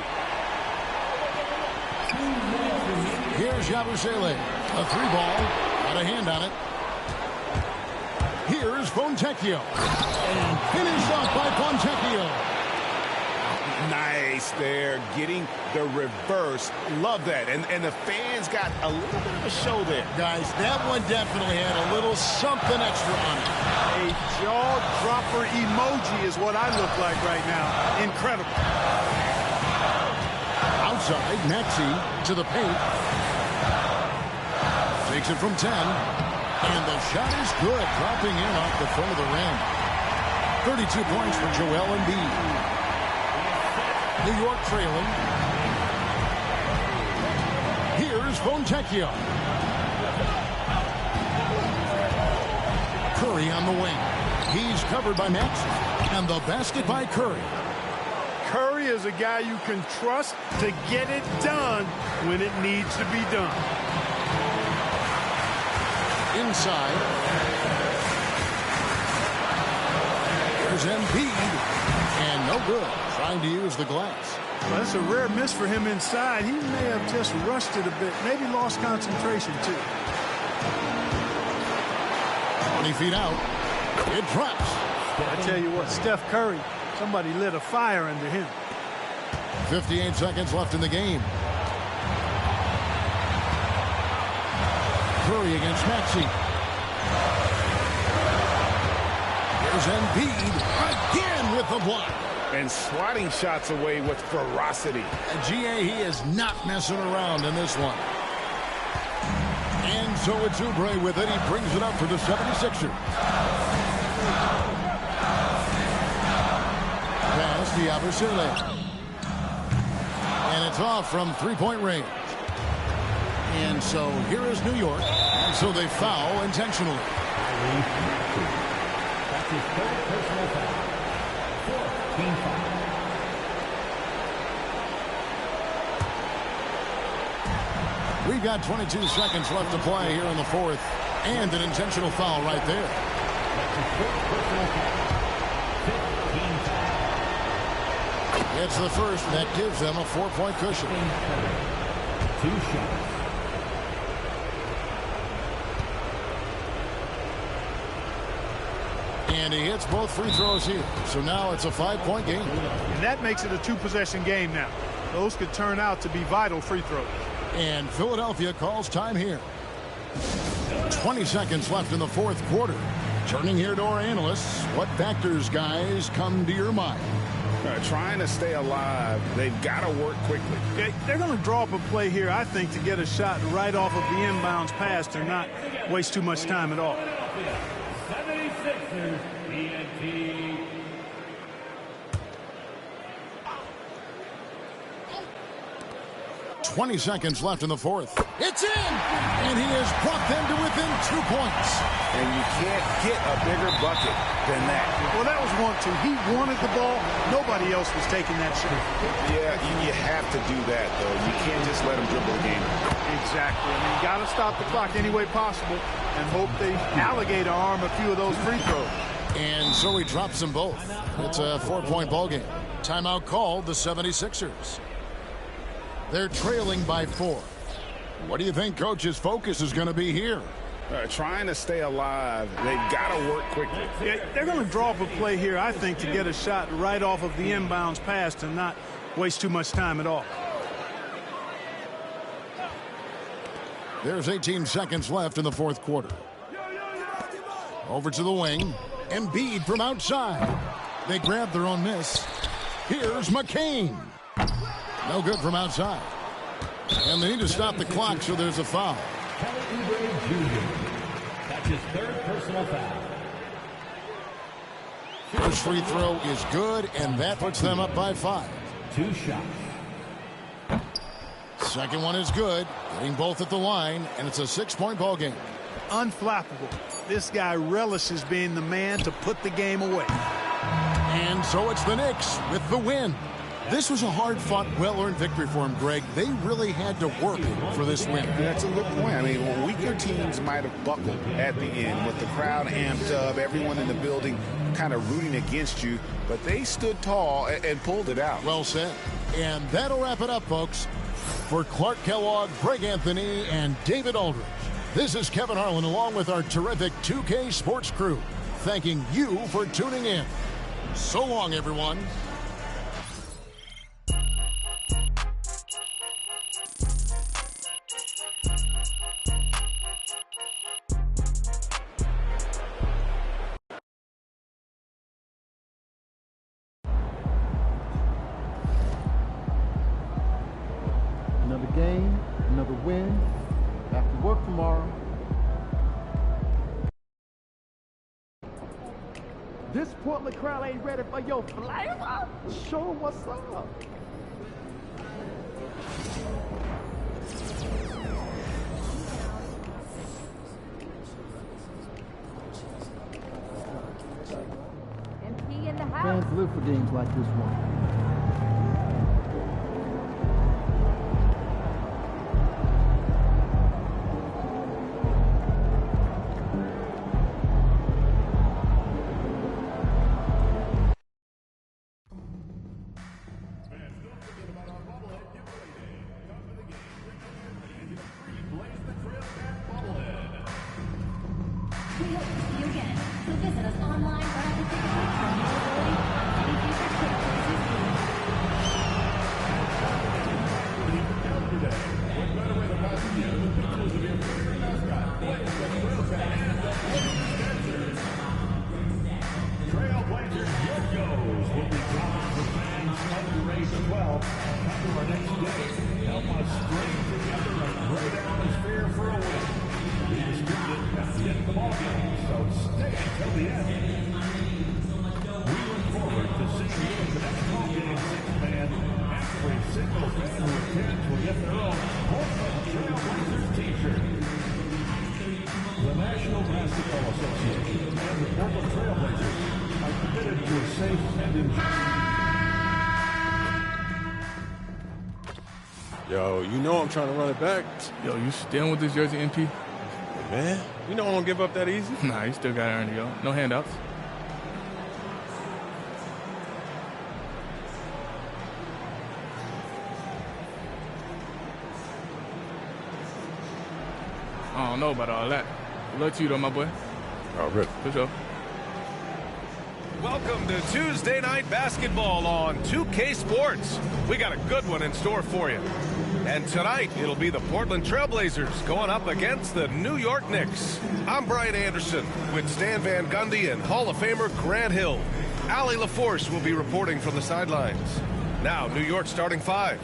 Here's Yabusele. A 3-ball. Got a hand on it. Here's Fontecchio. And finished off by Fontecchio. Nice there, getting the reverse. Love that. And the fans got a little bit of a show there. Guys, that one definitely had a little something extra on it. A jaw-dropper emoji is what I look like right now. Incredible. Outside, Maxey to the paint. Takes it from 10. And the shot is good, dropping in off the front of the rim. 32 points for Joel Embiid. New York trailing. Here's Fontecchio. Curry on the wing. He's covered by Maxey. And the basket by Curry. Curry is a guy you can trust to get it done when it needs to be done. Inside. Here's Embiid. And no good. Trying to use the glass. Well, that's a rare miss for him inside. He may have just rushed it a bit. Maybe lost concentration, too. 20 feet out. It drops. I tell you what, Steph Curry, somebody lit a fire under him. 58 seconds left in the game. Curry against Maxey. Here's Embiid again with the block. And swatting shots away with ferocity. And GA, he is not messing around in this one. And so it's Oubre with it. He brings it up for the 76ers. Pass to Yabusele. And it's off from three-point range. And so here is New York. And so they foul intentionally. That's his third personal foul. Fourth team foul. We've got 22 seconds left to play here in the fourth. And an intentional foul right there. That's his fourth personal foul. Fifth team foul. It's the first that gives them a 4-point cushion. 2 shots. And he hits both free throws here. So now it's a 5-point game. And that makes it a 2-possession game now. Those could turn out to be vital free throws. And Philadelphia calls time here. 20 seconds left in the fourth quarter. Turning here to our analysts. What factors, guys, come to your mind? Trying to stay alive. They've got to work quickly. They're going to draw up a play here, I think, to get a shot right off of the inbounds pass and not waste too much time at all. 76ers, TNT. 20 seconds left in the fourth. It's in! And he has brought them to within 2 points. And you can't get a bigger bucket than that. Well, that was 1-2. He wanted the ball. Nobody else was taking that shot. Yeah, you have to do that, though. You can't just let him dribble the game. Exactly. I mean, you got to stop the clock any way possible and hope they alligator arm a few of those free throws. And so he drops them both. It's a 4-point ball game. Timeout called the 76ers. They're trailing by 4. What do you think Coach's focus is going to be here? Trying to stay alive. They've got to work quickly. Yeah, they're going to draw up a play here, I think, to get a shot right off of the inbounds pass and not waste too much time at all. There's 18 seconds left in the fourth quarter. Over to the wing. Embiid from outside. They grab their own miss. Here's McCain. No good from outside. And they need to stop the clock, so there's a foul. Kelly Oubre Jr. That's his third personal foul. First free throw is good, and that puts them up by 5. 2 shots. Second one is good, getting both at the line, and it's a 6-point ball game. Unflappable. This guy relishes being the man to put the game away. And so it's the Knicks with the win. This was a hard-fought, well-earned victory for him, Greg. They really had to work for this win. That's a good point. I mean, weaker teams might have buckled at the end with the crowd amped up, everyone in the building kind of rooting against you, but they stood tall and pulled it out. Well said. And that'll wrap it up, folks. For Clark Kellogg, Greg Anthony, and David Aldridge, this is Kevin Harlan along with our terrific 2K Sports crew, thanking you for tuning in. So long, everyone. Another game, another win. Have to work tomorrow. This Portland crowd ain't ready for your flavor. Show 'em what's up. MP in the house. Fans live for games like this one. We hope to see you again. So visit us online or at the ticket booth for availability on any future ticket purchases. Yesterday, with right away the past year, the pictures of your favorite mascot, players from Trailblazers and the Trailblazers. Trailblazers Yo-Yos will be dropping for fans underage as well. After our next day, help us string together a great atmosphere for a win. We distributed at the end of the ballgame, so stay until the end. We look forward to seeing you in the next ballgame, six-man. Every single fan who attends will get their own Portland Trailblazers t-shirt. The National Basketball Association and the Portland Trailblazers are committed to a safe and enjoyable. Yo, you know I'm trying to run it back. Yo, you staying with this jersey, MP? Man, you know I don't give up that easy. Nah, you still got to earn it, yo. No handouts. I don't know about all that. Love to you, though, my boy. Oh, really? For sure. Welcome to Tuesday Night Basketball on 2K Sports. We got a good one in store for you. And tonight, it'll be the Portland Trailblazers going up against the New York Knicks. I'm Brian Anderson with Stan Van Gundy and Hall of Famer Grant Hill. Allie LaForce will be reporting from the sidelines. Now, New York starting five.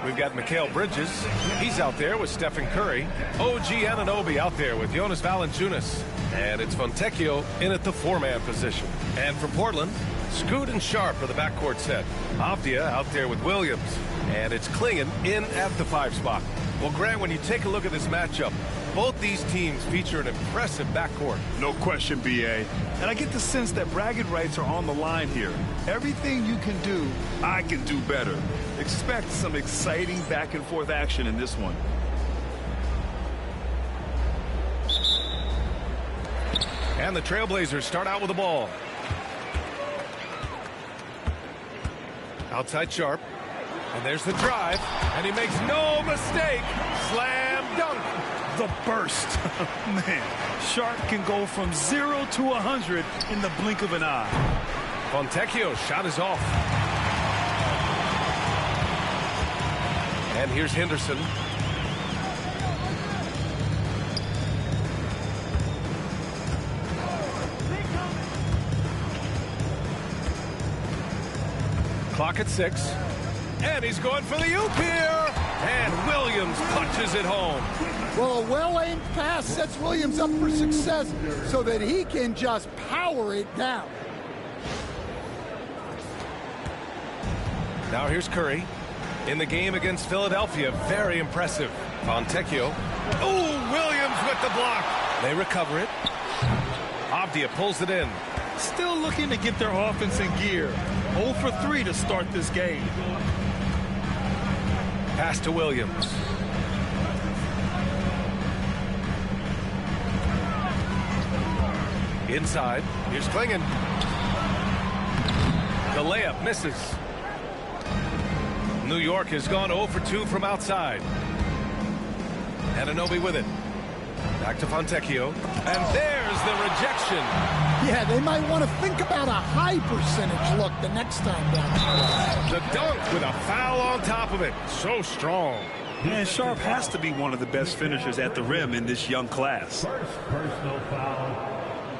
We've got Mikal Bridges. He's out there with Stephen Curry. OG Anunoby out there with Jonas Valanciunas. And it's Fontecchio in at the four-man position. And for Portland, Scoot and Sharp are the backcourt set. Avdia out there with Williams. And it's Klingon in at the five spot. Well, Grant, when you take a look at this matchup, both these teams feature an impressive backcourt. No question, B.A. And I get the sense that bragging rights are on the line here. Everything you can do, I can do better. Expect some exciting back-and-forth action in this one. And the Trailblazers start out with the ball. Outside Sharp. And there's the drive. And he makes no mistake. Slam dunk. The burst. Man, Sharp can go from 0 to 100 in the blink of an eye. Fontecchio's shot is off. And here's Henderson. Clock at 6. And he's going for the oop here. And Williams punches it home. Well, a well-aimed pass sets Williams up for success so that he can just power it down. Now here's Curry. In the game against Philadelphia, very impressive. Fontecchio. Oh, Williams with the block. They recover it. Avdia pulls it in. Still looking to get their offense in gear. 0 for 3 to start this game. Pass to Williams. Inside. Here's Klingon. The layup misses. New York has gone 0 for 2 from outside. Anunoby with it. Back to Fontecchio. And there's the rejection. Yeah, they might want to think about a high percentage look the next time down. The dunk with a foul on top of it. So strong. Man, Sharp has to be one of the best finishers at the rim in this young class. First personal foul.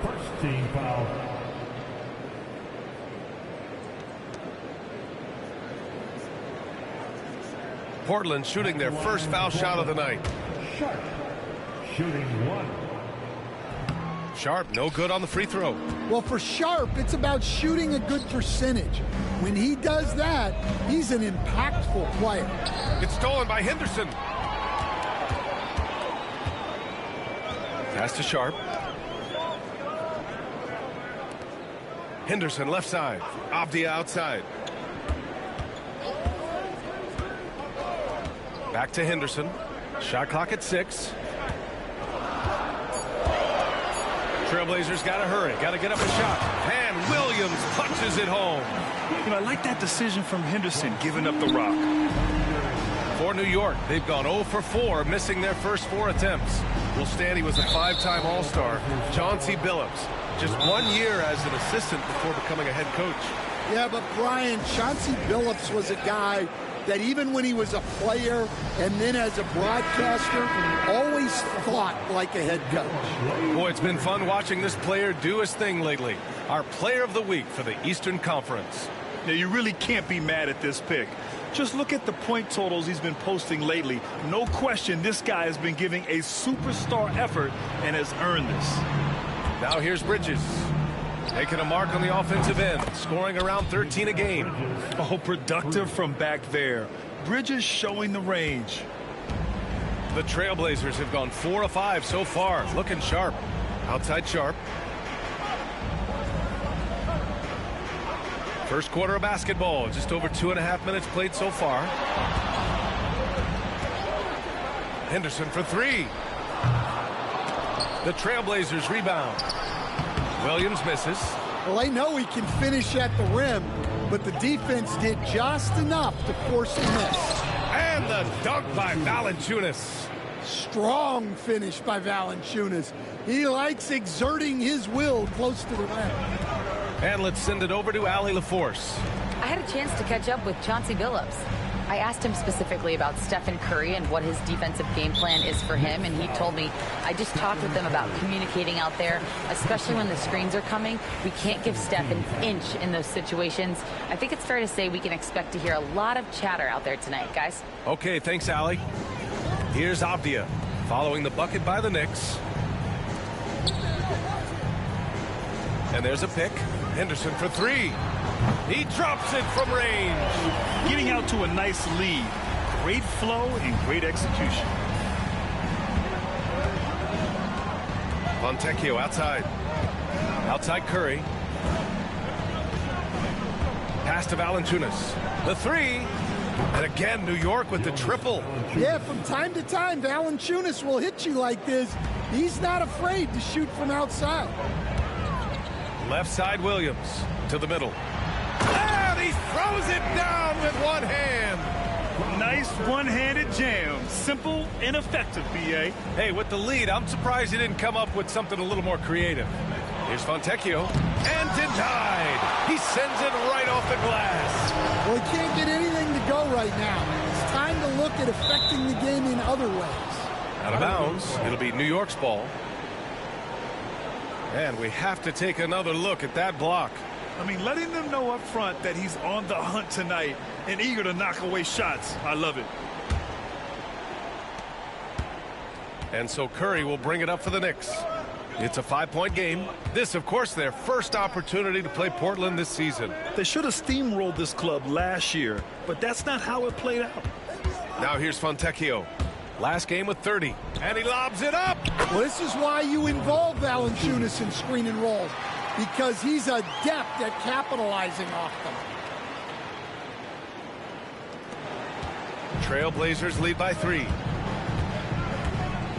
First team foul. Portland shooting their first foul shot of the night. Sharp shooting one. Sharp, no good on the free throw. Well, for Sharp, it's about shooting a good percentage. When he does that, he's an impactful player. It's stolen by Henderson. Pass to Sharp. Henderson left side. Avdia outside. Back to Henderson. Shot clock at 6. Trailblazers got to hurry. Got to get up a shot. And Williams punches it home. You know, I like that decision from Henderson, giving up the rock. For New York, they've gone 0 for 4, missing their first 4 attempts. Well, Stan, he was a 5-time All-Star. Chauncey Billups, just 1 year as an assistant before becoming a head coach. Yeah, but Brian, Chauncey Billups was a guy that even when he was a player and then as a broadcaster, always thought like a head coach. Boy, it's been fun watching this player do his thing lately. Our player of the week for the Eastern Conference. Now, you really can't be mad at this pick. Just look at the point totals he's been posting lately. No question, this guy has been giving a superstar effort and has earned this. Now here's Bridges. Making a mark on the offensive end, scoring around 13 a game. Oh, productive from back there. Bridges showing the range. The Trailblazers have gone 4 of 5 so far, looking sharp. Outside Sharp. First quarter of basketball, just over 2.5 minutes played so far. Henderson for 3. The Trailblazers rebound. Williams misses. Well, they know he can finish at the rim, but the defense did just enough to force the miss. And the dunk by Valanciunas. Strong finish by Valanciunas. He likes exerting his will close to the rim. And let's send it over to Allie LaForce. I had a chance to catch up with Chauncey Billups. I asked him specifically about Stephen Curry and what his defensive game plan is for him, and he told me, I just talked with them about communicating out there, especially when the screens are coming. We can't give Steph an inch in those situations. I think it's fair to say we can expect to hear a lot of chatter out there tonight, guys. Okay, thanks, Allie. Here's Avdia following the bucket by the Knicks. And there's a pick. Henderson for 3. He drops it from range. Getting out to a nice lead. Great flow and great execution. Fontecchio outside. Outside Curry. Pass to Valanciunas. The 3. And again, New York with the triple. Yeah, from time to time, Valanciunas will hit you like this. He's not afraid to shoot from outside. Left side Williams to the middle. And he throws it down with one hand. Nice one-handed jam. Simple and effective, B.A. Hey, with the lead, I'm surprised he didn't come up with something a little more creative. Here's Fontecchio. And denied. He sends it right off the glass. Well, he can't get anything to go right now. It's time to look at affecting the game in other ways. Out of bounds. It'll be New York's ball. And we have to take another look at that block. I mean, letting them know up front that he's on the hunt tonight and eager to knock away shots. I love it. And so Curry will bring it up for the Knicks. It's a 5-point game. This, of course, their first opportunity to play Portland this season. They should have steamrolled this club last year, but that's not how it played out. Now here's Fontecchio. Last game with 30. And he lobs it up. Well, this is why you involve Valanciunas in screen and roll, because he's adept at capitalizing off them. Trailblazers lead by 3.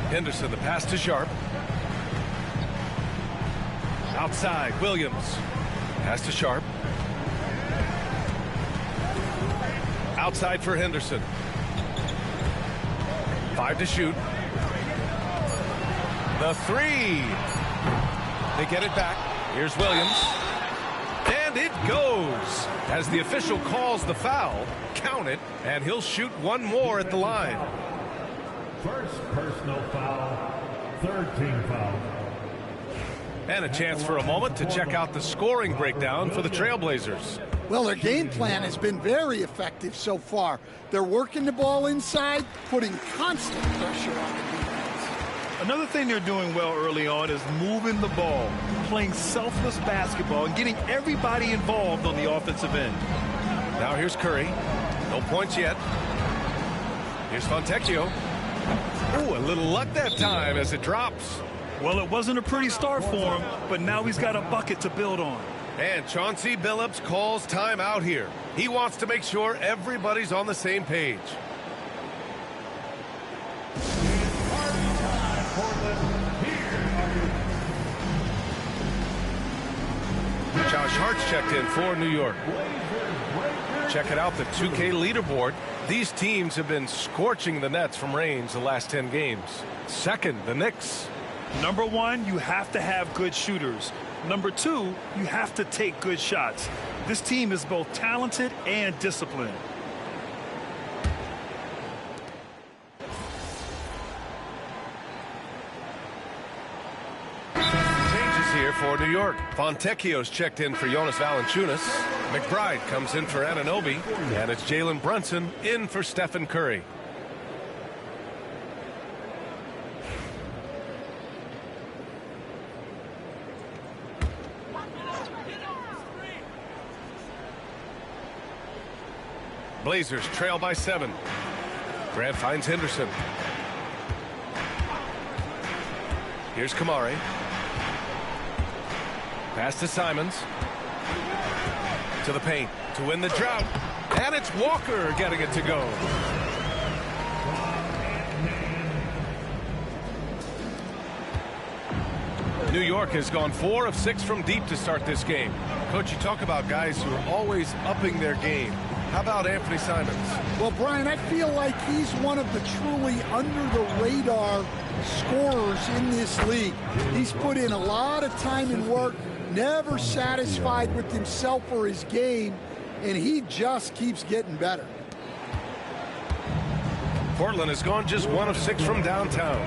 Henderson, the pass to Sharp. Outside, Williams. Pass to Sharp. Outside for Henderson. 5 to shoot. The 3. They get it back. Here's Williams. And it goes. As the official calls the foul, count it, and he'll shoot one more at the line. First personal foul, third team foul. And a chance for a moment to check out the scoring breakdown for the Trailblazers. Well, their game plan has been very effective so far. They're working the ball inside, putting constant pressure on the defense. Another thing they're doing well early on is moving the ball, playing selfless basketball, and getting everybody involved on the offensive end. Now here's Curry. No points yet. Here's Fontecchio. Ooh, a little luck that time as it drops. Well, it wasn't a pretty start for him, but now he's got a bucket to build on. And Chauncey Billups calls time out here. He wants to make sure everybody's on the same page. Josh Josh Hart's checked in for New York. Checking out the 2K leaderboard. These teams have been scorching the Nets from range the last 10 games. Second, the Knicks. Number one, you have to have good shooters. Number two, you have to take good shots. This team is both talented and disciplined. Changes here for New York. Fontecchio's checked in for Jonas Valanciunas. McBride comes in for Anunoby. And it's Jalen Brunson in for Stephen Curry. Blazers trail by 7. Grant finds Henderson. Here's Kamari. Pass to Simons. To the paint to win the drought. And it's Walker getting it to go. New York has gone 4 of 6 from deep to start this game. Coach, you talk about guys who are always upping their game. How about Anthony Simons? Well, Brian, I feel like he's one of the truly under-the-radar scorers in this league. He's put in a lot of time and work, never satisfied with himself or his game, and he just keeps getting better. Portland has gone just 1 of 6 from downtown.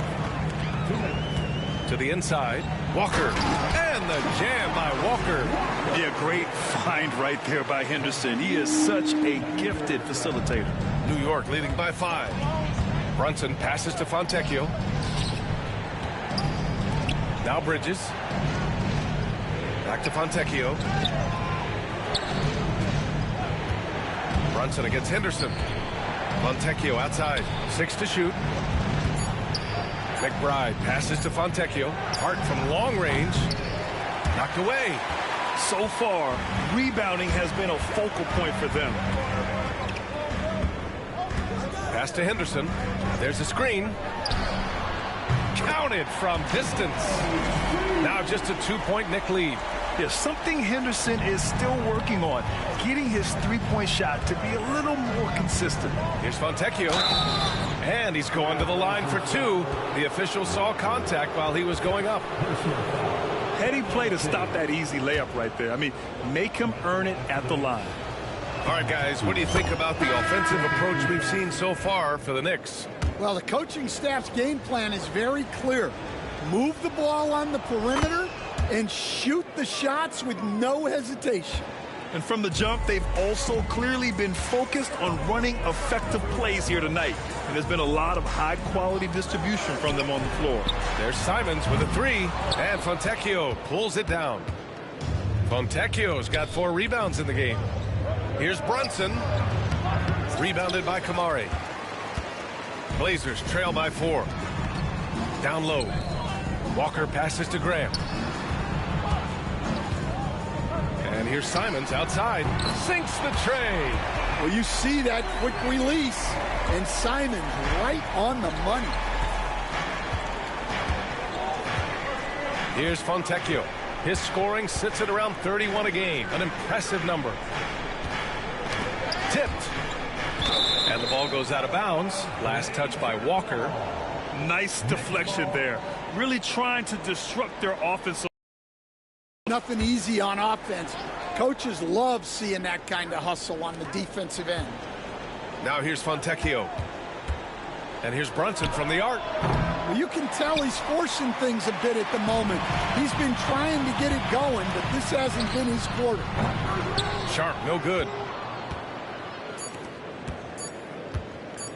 To the inside, Walker, and the jam by Walker. Yeah, great find right there by Henderson. He is such a gifted facilitator. New York leading by 5. Brunson passes to Fontecchio. Now Bridges. Back to Fontecchio. Brunson against Henderson. Fontecchio outside. 6 to shoot. McBride passes to Fontecchio. Hart from long range. Knocked away. So far, rebounding has been a focal point for them. Pass to Henderson. There's a screen. Counted from distance. Now just a 2-point Knick lead. There's something Henderson is still working on, getting his three-point shot to be a little more consistent. Here's Fontecchio. And he's going to the line for 2. The official saw contact while he was going up. Heady play to stop that easy layup right there. I mean, make him earn it at the line. All right, guys, what do you think about the offensive approach we've seen so far for the Knicks? Well, the coaching staff's game plan is very clear. Move the ball on the perimeter and shoot the shots with no hesitation. And from the jump, they've also clearly been focused on running effective plays here tonight. And there's been a lot of high-quality distribution from them on the floor. There's Simons with a 3, and Fontecchio pulls it down. Fontecchio's got 4 rebounds in the game. Here's Brunson. Rebounded by Kamari. Blazers trail by 4. Down low. Walker passes to Graham. And here's Simons outside. Sinks the tray. Well, you see that quick release. And Simons right on the money. Here's Fontecchio. His scoring sits at around 31 a game. An impressive number. Tipped. And the ball goes out of bounds. Last touch by Walker. Nice deflection there. Really trying to disrupt their offense. Nothing easy on offense. Coaches love seeing that kind of hustle on the defensive end. Now here's Fontecchio. And here's Brunson from the arc. Well, you can tell he's forcing things a bit at the moment. He's been trying to get it going, but this hasn't been his quarter. Sharp, no good.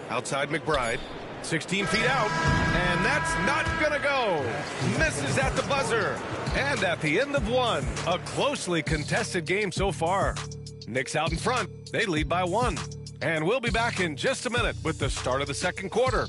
Outside McBride. 16 feet out. And that's not going to go. Misses at the buzzer. And at the end of 1, a closely contested game so far. Knicks out in front. They lead by 1. And we'll be back in just a minute with the start of the second quarter.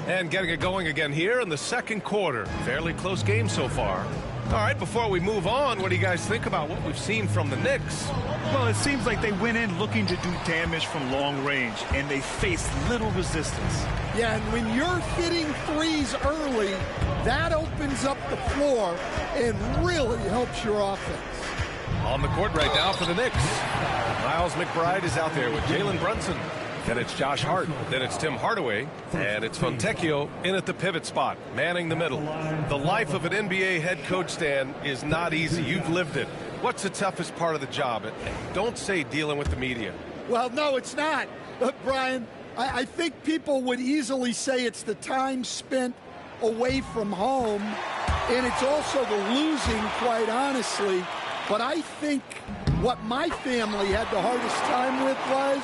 And getting it going again here in the second quarter. Fairly close game so far. All right, before we move on, what do you guys think about what we've seen from the Knicks? Well, it seems like they went in looking to do damage from long range, and they faced little resistance. Yeah, and when you're hitting threes early, that opens up the floor and really helps your offense. On the court right now for the Knicks, Miles McBride is out there with Jalen Brunson. Then it's Josh Hart. Then it's Tim Hardaway. And it's Fontecchio in at the pivot spot, manning the middle. The life of an NBA head coach, Stan, is not easy. You've lived it. What's the toughest part of the job? Don't say dealing with the media. Well, no, it's not. Brian, I think people would easily say it's the time spent away from home, and it's also the losing, quite honestly. But I think what my family had the hardest time with was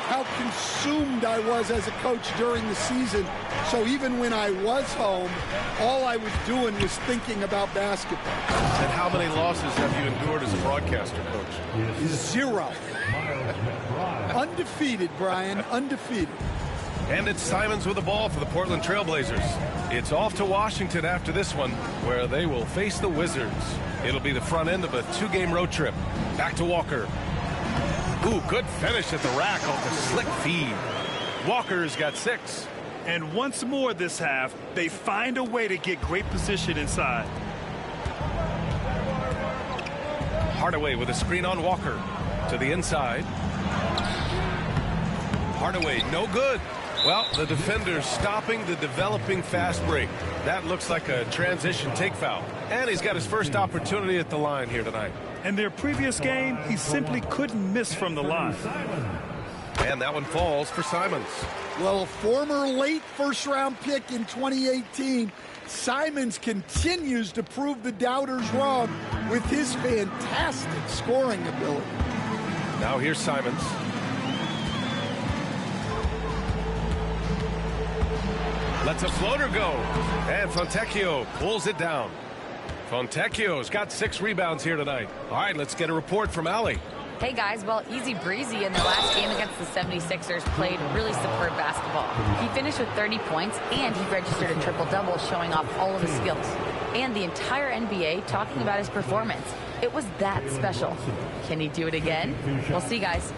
how consumed I was as a coach during the season. So even when I was home, all I was doing was thinking about basketball. And how many losses have you endured as a broadcaster, Coach? 0. Undefeated, Brian, undefeated. And it's Simons with the ball for the Portland Trailblazers. It's off to Washington after this one, where they will face the Wizards. It'll be the front end of a 2-game road trip. Back to Walker. Ooh, good finish at the rack off the slick feed. Walker's got 6. And once more this half, they find a way to get great position inside. Hardaway with a screen on Walker to the inside. Hardaway, no good. Well, the defender's stopping the developing fast break. That looks like a transition take foul. And he's got his first opportunity at the line here tonight. In their previous game, he simply couldn't miss from the line. And that one falls for Simons. Well, a former late first-round pick in 2018, Simons continues to prove the doubters wrong with his fantastic scoring ability. Now here's Simons. Lets a floater go. And Fontecchio pulls it down. Fontecchio's got 6 rebounds here tonight. All right, let's get a report from Allie. Hey guys, well, easy breezy in their last game against the 76ers played really superb basketball. He finished with 30 points and he registered a triple-double showing off all of his skills. And the entire NBA talking about his performance. It was that special. Can he do it again? We'll see, guys.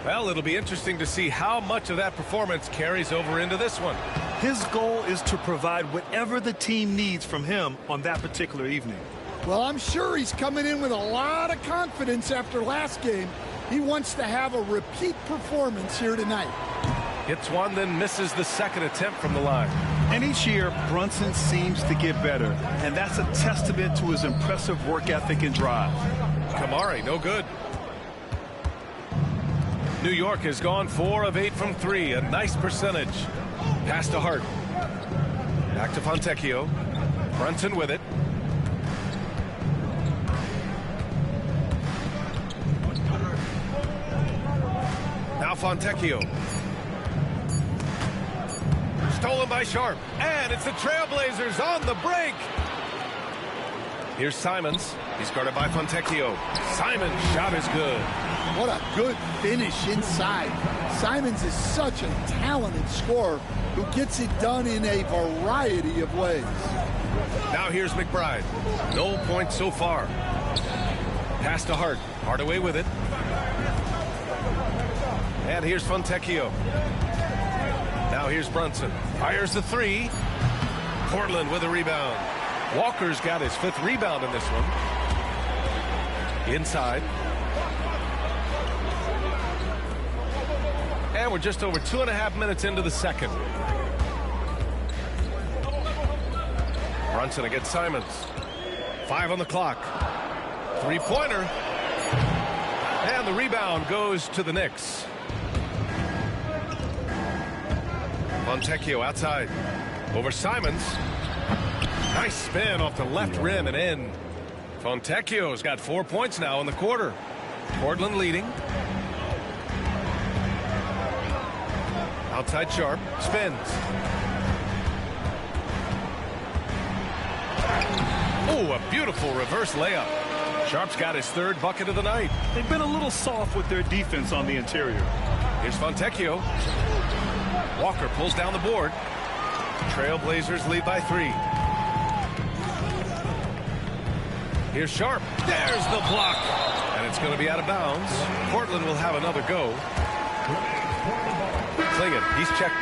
Well, it'll be interesting to see how much of that performance carries over into this one. His goal is to provide whatever the team needs from him on that particular evening. Well, I'm sure he's coming in with a lot of confidence after last game. He wants to have a repeat performance here tonight. Hits one, then misses the second attempt from the line. And each year, Brunson seems to get better, and that's a testament to his impressive work ethic and drive. Kamari, no good. New York has gone 4 of 8 from 3, a nice percentage. Pass to Hart. Back to Fontecchio. Brunson with it. Now Fontecchio. Stolen by Sharp. And it's the Trailblazers on the break. Here's Simons. He's guarded by Fontecchio. Simons' shot is good. What a good finish inside. Simons is such a talented scorer who gets it done in a variety of ways. Now here's McBride. No points so far. Pass to Hart. Hardaway with it. And here's Fontecchio. Now here's Brunson. Fires the 3. Portland with a rebound. Walker's got his 5th rebound in this one. Inside. And we're just over 2.5 minutes into the second. Brunson against Simons. 5 on the clock. 3-pointer. And the rebound goes to the Knicks. Fontecchio outside. Over Simons. Nice spin off the left rim and in. Fontecchio's got 4 points now in the quarter. Portland leading. Outside Sharp. Spins. Oh, a beautiful reverse layup. Sharp's got his 3rd bucket of the night. They've been a little soft with their defense on the interior. Here's Fontecchio. Walker pulls down the board. Trailblazers lead by 3. Here's Sharp. There's the block. And it's going to be out of bounds. Portland will have another go. Klingon, he's checked.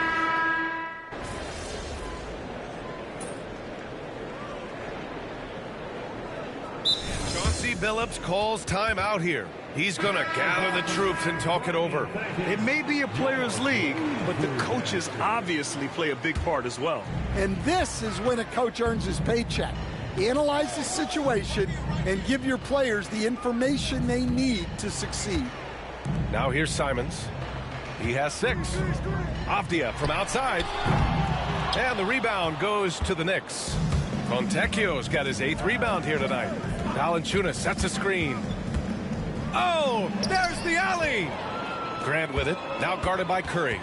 Chauncey Billups calls timeout here. He's going to gather the troops and talk it over. It may be a players' league, but the coaches obviously play a big part as well. And this is when a coach earns his paycheck. Analyze the situation and give your players the information they need to succeed. Now here's Simons. He has 6. Avdia from outside. And the rebound goes to the Knicks. Fontecchio's got his 8th rebound here tonight. Valanciunas sets a screen. Oh, there's the alley. Grant with it. Now guarded by Curry.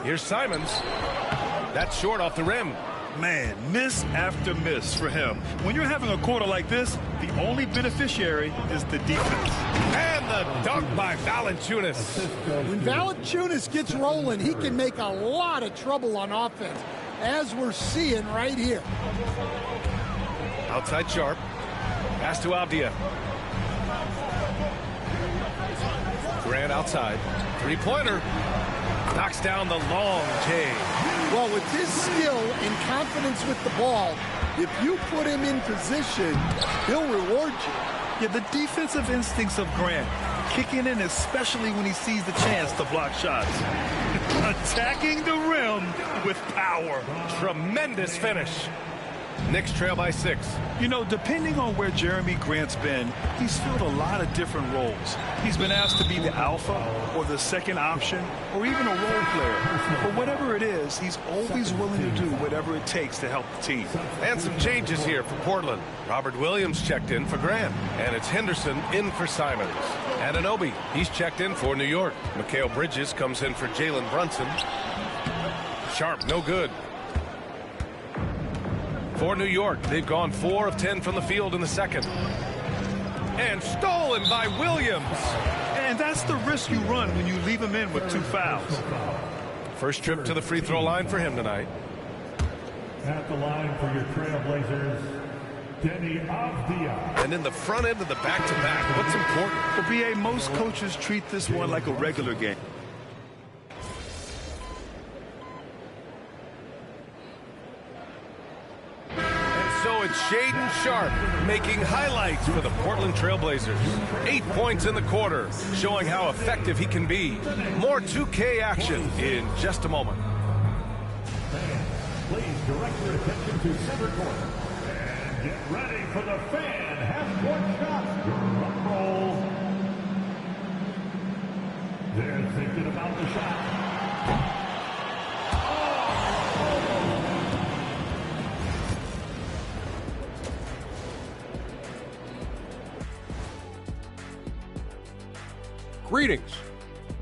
Here's Simons. That's short off the rim. Man, miss after miss for him. When you're having a quarter like this, the only beneficiary is the defense. And the dunk by Valanciunas. When Valanciunas gets rolling, he can make a lot of trouble on offense, as we're seeing right here. Outside Sharp. Pass to Avdia. Grant outside. 3-pointer. Knocks down the long J. Well, with his skill and confidence with the ball, if you put him in position, he'll reward you. Yeah, the defensive instincts of Grant kicking in, especially when he sees the chance to block shots. Attacking the rim with power. Tremendous finish. Knicks trail by 6. You know, depending on where Jeremy Grant's been, he's filled a lot of different roles. He's been asked to be the alpha or the second option or even a role player. But whatever it is, he's always willing to do whatever it takes to help the team. And some changes here for Portland. Robert Williams checked in for Grant. And it's Henderson in for Simons. Anunoby, he's checked in for New York. Mikal Bridges comes in for Jalen Brunson. Sharp, no good. For New York, they've gone 4 of 10 from the field in the second. And stolen by Williams. And that's the risk you run when you leave him in with 2 fouls. First trip to the free throw line for him tonight. At the line for your Trailblazers, Denny Avdia. And in the front end of the back-to-back, what's important? For BA, most coaches treat this one like a regular game. So it's Shaedon Sharp making highlights for the Portland Trailblazers. 8 points in the quarter, showing how effective he can be. More 2K action in just a moment. Please direct your attention to center court. And get ready for the fan half-court shot. Drum roll. They're thinking about the shot. Greetings.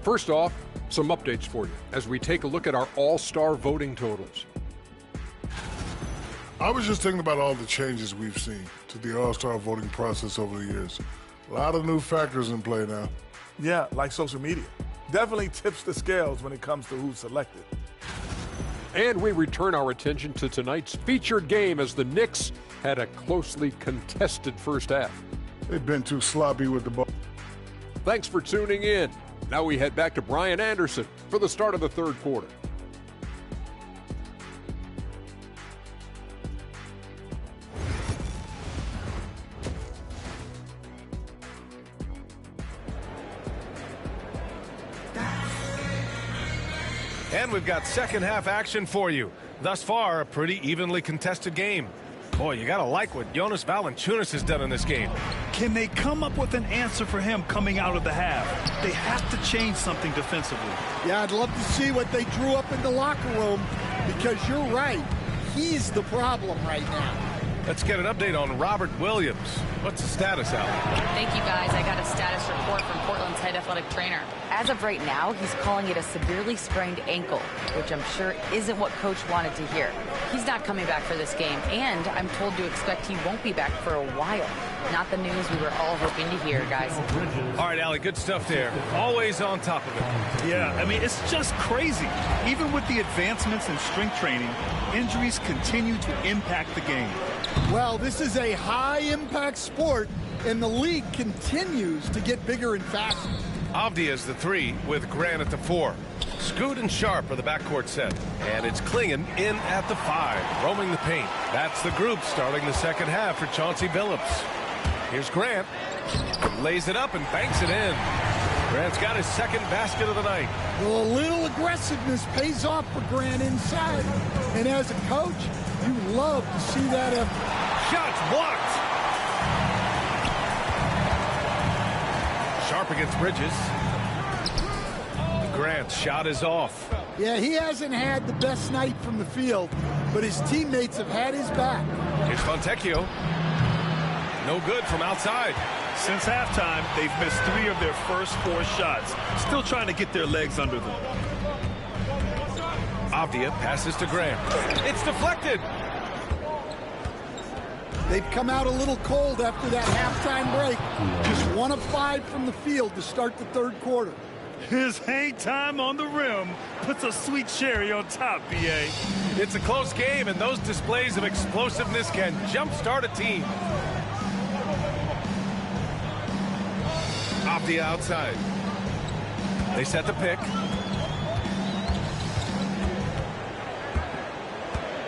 First off, some updates for you as we take a look at our all-star voting totals. I was just thinking about all the changes we've seen to the all-star voting process over the years. A lot of new factors in play now. Yeah, like social media. Definitely tips the scales when it comes to who's selected. And we return our attention to tonight's featured game as the Knicks had a closely contested first half. They've been too sloppy with the ball. Thanks for tuning in. Now we head back to Brian Anderson for the start of the third quarter. And we've got second half action for you. Thus far, a pretty evenly contested game. Boy, you got to like what Jonas Valanciunas has done in this game. Can they come up with an answer for him coming out of the half? They have to change something defensively. Yeah, I'd love to see what they drew up in the locker room because you're right. He's the problem right now. Let's get an update on Robert Williams. What's the status, Al? Thank you, guys. I got a status report from Portland's head athletic trainer. As of right now, he's calling it a severely sprained ankle, which I'm sure isn't what Coach wanted to hear. He's not coming back for this game, and I'm told to expect he won't be back for a while. Not the news we were all hoping to hear, guys. All right, Allie, good stuff there. Always on top of it. Yeah, I mean, it's just crazy. Even with the advancements in strength training, injuries continue to impact the game. Well, this is a high-impact sport, and the league continues to get bigger and faster. Avdia is the 3 with Grant at the 4. Scoot and Sharp are the backcourt set. And it's Klingon in at the 5, roaming the paint. That's the group starting the second half for Chauncey Billups. Here's Grant. Lays it up and banks it in. Grant's got his second basket of the night. Well, a little aggressiveness pays off for Grant inside. And as a coach, you love to see that effort. Shots blocked. Sharp against Bridges. Grant's shot is off. Yeah, he hasn't had the best night from the field, but his teammates have had his back. Here's Fontecchio. No good from outside. Since halftime, they've missed 3 of their first 4 shots. Still trying to get their legs under them. Avdia passes to Grant. It's deflected. They've come out a little cold after that halftime break. Just 1 of 5 from the field to start the third quarter. His hang time on the rim puts a sweet cherry on top, B.A. It's a close game, and those displays of explosiveness can jumpstart a team. Avdia outside. They set the pick.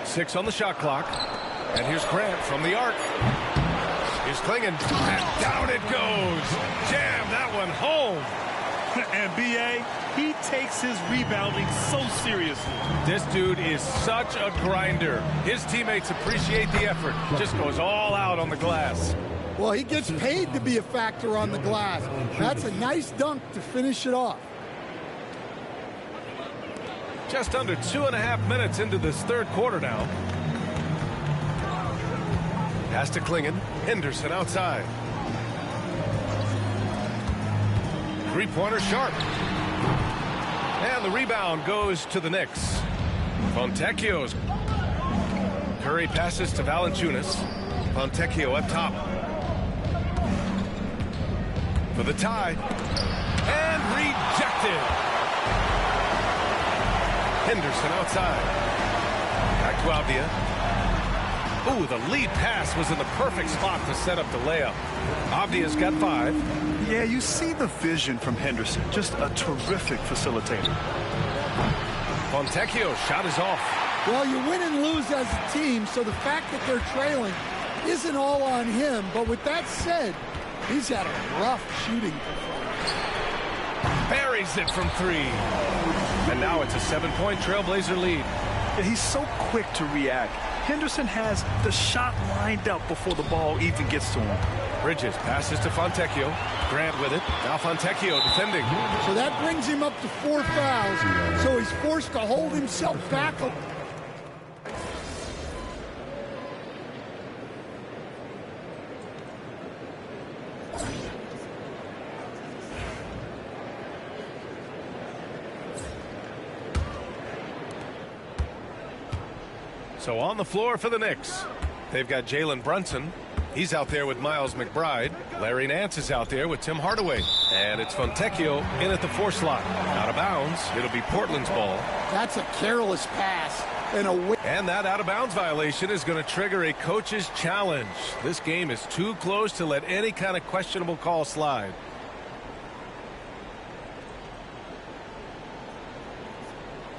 6 on the shot clock. And here's Grant from the arc. Here's Klingon. And down it goes. Jam that one home. And B.A., he takes his rebounding so seriously. This dude is such a grinder. His teammates appreciate the effort. Just goes all out on the glass. Well, he gets paid to be a factor on the glass. That's a nice dunk to finish it off. Just under 2.5 minutes into this third quarter now. Pass to Klingon. Henderson outside. Three-pointer Sharp. And the rebound goes to the Knicks. Fontecchio's. Curry passes to Valanciunas. Fontecchio up top. For the tie. And rejected. Henderson outside. Back to Avdia. Ooh, the lead pass was in the perfect spot to set up the layup. Avdia's got 5. Yeah, you see the vision from Henderson. Just a terrific facilitator. Fontecchio's shot is off. Well, you win and lose as a team, so the fact that they're trailing isn't all on him. But with that said, he's had a rough shooting performance. Buries it from 3. And now it's a 7-point Trailblazer lead. Yeah, he's so quick to react. Henderson has the shot lined up before the ball even gets to him. Bridges passes to Fontecchio. Grant with it. Now Fontecchio defending. So that brings him up to 4 fouls. So he's forced to hold himself back. So on the floor for the Knicks, they've got Jalen Brunson. He's out there with Miles McBride. Larry Nance is out there with Tim Hardaway. And it's Fontecchio in at the 4 slot. Out of bounds. It'll be Portland's ball. That's a careless pass. And that out-of-bounds violation is going to trigger a coach's challenge. This game is too close to let any kind of questionable call slide.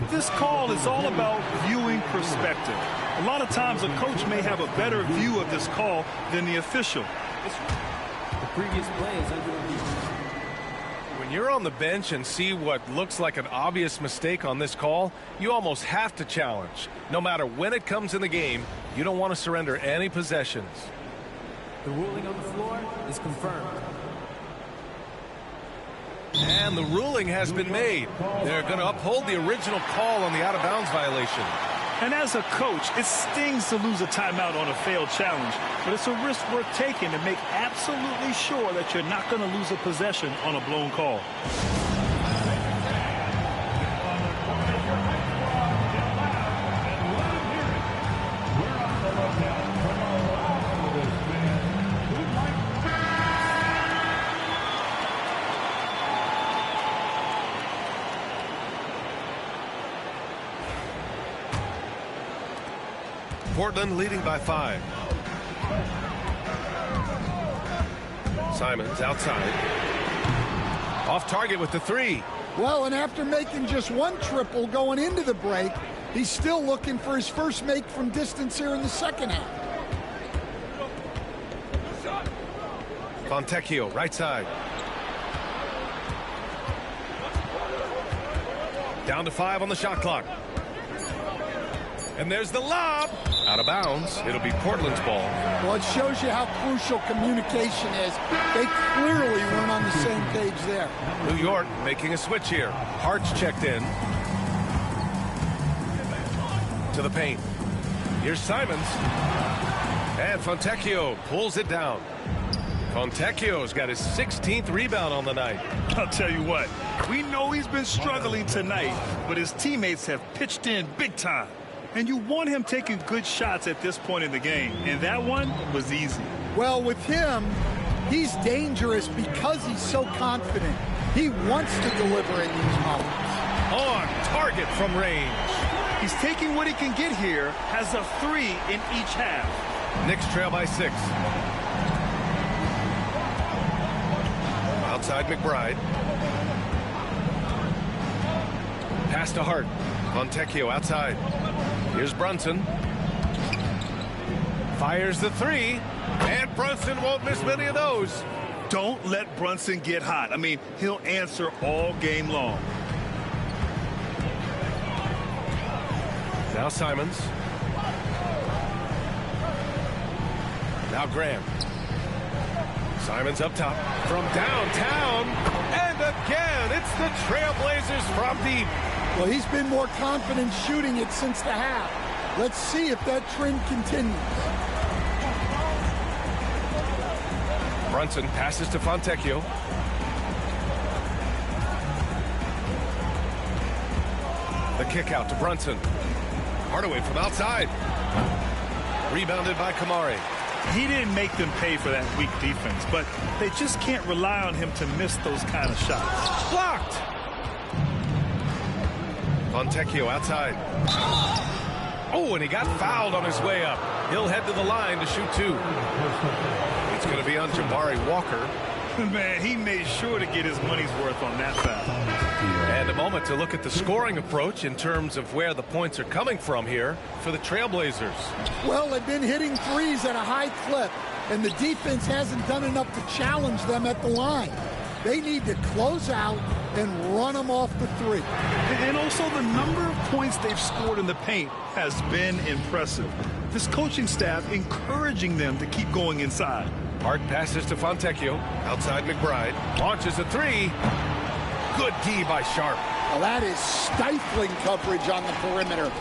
This call is all about viewing perspective. A lot of times a coach may have a better view of this call than the official. The previous play is under review. When you're on the bench and see what looks like an obvious mistake on this call, you almost have to challenge. No matter when it comes in the game, you don't want to surrender any possessions. The ruling on the floor is confirmed. And the ruling has been made. They're going to uphold the original call on the out-of-bounds violation. And as a coach, it stings to lose a timeout on a failed challenge, but it's a risk worth taking to make absolutely sure that you're not going to lose a possession on a blown call. Portland leading by 5. Simons outside. Off target with the three. Well, and after making just one triple going into the break, he's still looking for his first make from distance here in the second half. Fontecchio, right side. Down to 5 on the shot clock. And there's the lob. Out of bounds. It'll be Portland's ball. Well, it shows you how crucial communication is. They clearly weren't on the same page there. New York making a switch here. Hart's checked in. To the paint. Here's Simons. And Fontecchio pulls it down. Fontecchio's got his 16th rebound on the night. I'll tell you what, we know he's been struggling tonight, but his teammates have pitched in big time. And you want him taking good shots at this point in the game, and that one was easy. Well, with him, he's dangerous because he's so confident. He wants to deliver in these moments. On target from range. He's taking what he can get here, has a 3 in each half. Knicks trail by 6. Outside McBride. Pass to Hart. Fontecchio outside. Here's Brunson. Fires the 3. And Brunson won't miss many of those. Don't let Brunson get hot. I mean, he'll answer all game long. Now Simons. Now Graham. Simons up top from downtown. And again, it's the Trailblazers from deep. Well, he's been more confident shooting it since the half. Let's see if that trend continues. Brunson passes to Fontecchio. The kick out to Brunson. Hardaway from outside. Rebounded by Kamari. He didn't make them pay for that weak defense, but they just can't rely on him to miss those kind of shots. Blocked. Fontecchio outside. Oh, and he got fouled on his way up. He'll head to the line to shoot 2. It's going to be on Jabari Walker. Man, he made sure to get his money's worth on that foul. And a moment to look at the scoring approach in terms of where the points are coming from here for the Trailblazers. Well, they've been hitting threes at a high clip, and the defense hasn't done enough to challenge them at the line. They need to close out and run them off the 3. And also the number of points they've scored in the paint has been impressive. This coaching staff encouraging them to keep going inside. Hart passes to Fontecchio. Outside McBride. Launches a 3. Good D by Sharp. Well, that is stifling coverage on the perimeter.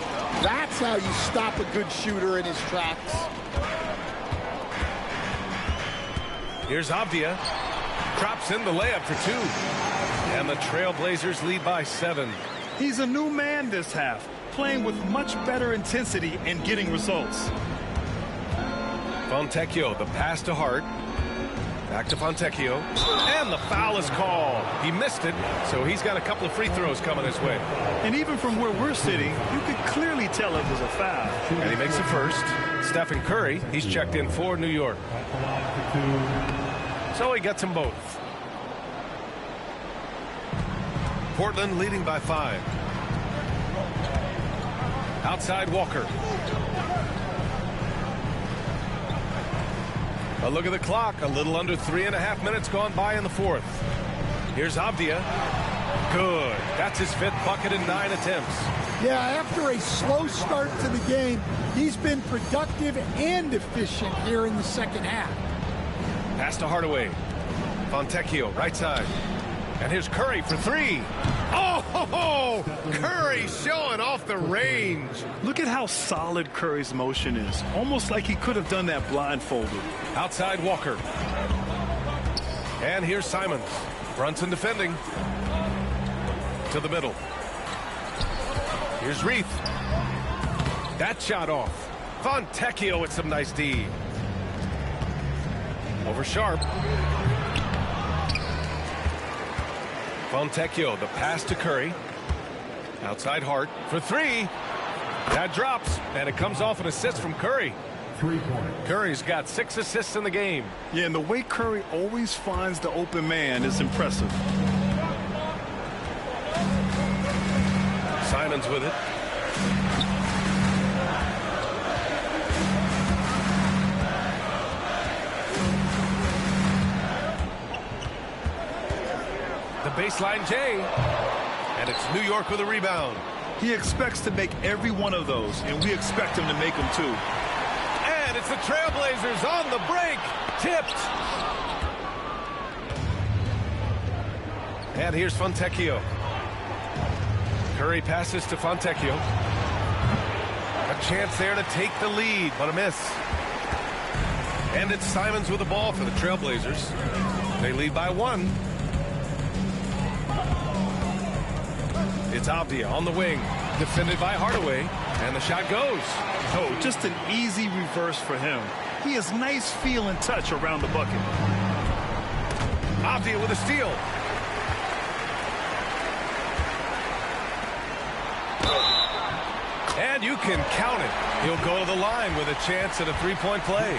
That's how you stop a good shooter in his tracks. Here's Avdia. Drops in the layup for 2. And the Trailblazers lead by 7. He's a new man this half, playing with much better intensity and getting results. Fontecchio, the pass to Hart. Back to Fontecchio. And the foul is called. He missed it, so he's got a couple of free throws coming his way. And even from where we're sitting, you could clearly tell it was a foul. And he makes the first. Stephen Curry, he's checked in for New York. So he gets them both. Portland leading by 5. Outside Walker. A look at the clock. A little under 3.5 minutes gone by in the 4th. Here's Avdia. Good. That's his 5th bucket in 9 attempts. Yeah, after a slow start to the game, he's been productive and efficient here in the second half. Pass to Hardaway. Fontecchio, right side. And here's Curry for 3. Oh, Curry showing off the range. Look at how solid Curry's motion is. Almost like he could have done that blindfolded. Outside Walker. And here's Simons. Brunson defending. To the middle. Here's Reith. That shot off. Fontecchio with some nice D. Over Sharp. Fontecchio, the pass to Curry. Outside Hart for 3. That drops, and it comes off an assist from Curry. 3-point. Curry's got 6 assists in the game. Yeah, and the way Curry always finds the open man is impressive. Simons with it. The baseline J. And it's New York with a rebound. He expects to make every one of those, and we expect him to make them too. And it's the Trailblazers on the break. Tipped. And here's Fontecchio. Curry passes to Fontecchio. A chance there to take the lead, but a miss. And it's Simons with the ball for the Trailblazers. They lead by 1. It's Avdia on the wing, defended by Hardaway, and the shot goes. Oh, just an easy reverse for him. He has nice feel and touch around the bucket. Avdia with a steal. And you can count it. He'll go to the line with a chance at a 3-point play.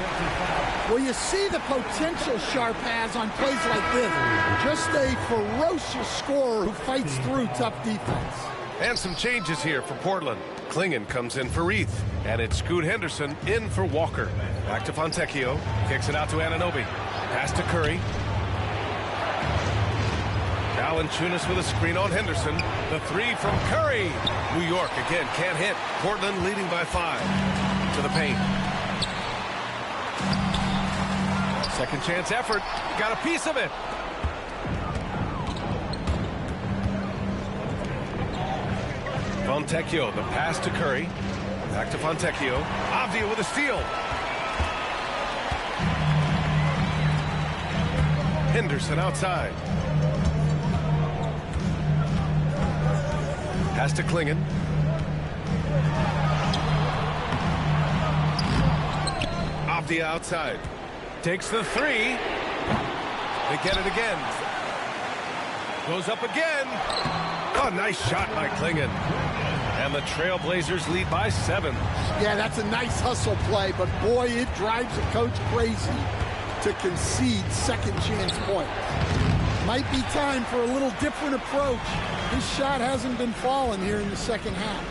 Well, you see the potential Sharp has on plays like this. Just a ferocious scorer who fights through tough defense. And some changes here for Portland. Klingon comes in for Reith. And it's Scoot Henderson in for Walker. Back to Fontecchio. Kicks it out to Anunoby. Pass to Curry. Valanciunas with a screen on Henderson. The 3 from Curry. New York again can't hit. Portland leading by 5. To the paint. Second chance effort. Got a piece of it. Fontecchio, the pass to Curry. Back to Fontecchio. Avdia with a steal. Henderson outside. Pass to Klingon. Avdia outside. Takes the 3. They get it again. Goes up again. Oh, nice shot by Klingon. And the Trailblazers lead by 7. Yeah, that's a nice hustle play, but boy, it drives a coach crazy to concede second chance points. Might be time for a little different approach. His shot hasn't been falling here in the second half.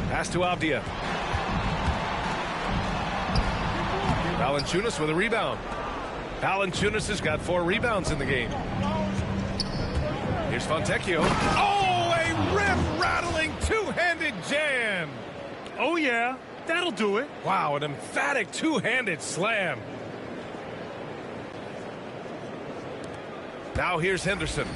Pass to Avdia. Valanciunas with a rebound. Valanciunas has got 4 rebounds in the game. Here's Fontecchio. Oh, a rip-rattling two-handed jam. Oh, yeah, that'll do it. Wow, an emphatic two-handed slam. Now here's Henderson.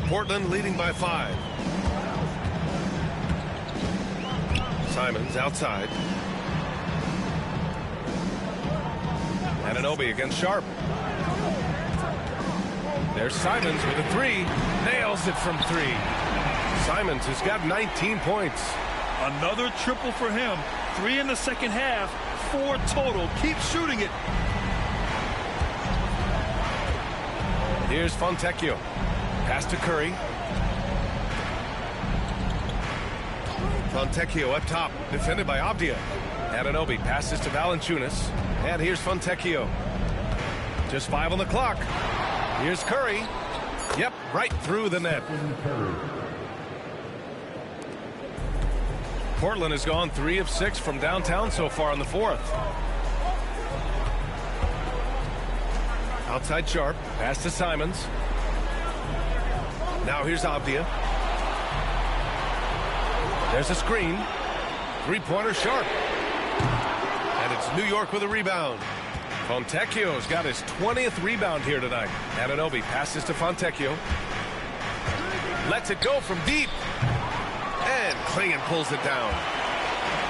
Portland leading by 5. Simons outside. Anunoby against Sharp. There's Simons with a 3. Nails it from 3. Simons has got 19 points. Another triple for him. 3 in the second half. 4 total. Keep shooting it. Here's Fontecchio. Pass to Curry. Fontecchio up top, defended by Avdia. Anunoby passes to Valanciunas. And here's Fontecchio. Just 5 on the clock. Here's Curry. Yep, right through the net. Portland has gone 3 of 6 from downtown so far in the 4th. Outside Sharp. Pass to Simons. Now here's Avdia. There's a screen. 3-pointer Sharp. And it's New York with a rebound. Fontecchio's got his 20th rebound here tonight. Anunoby passes to Fontecchio. Lets it go from deep. And Klingon pulls it down.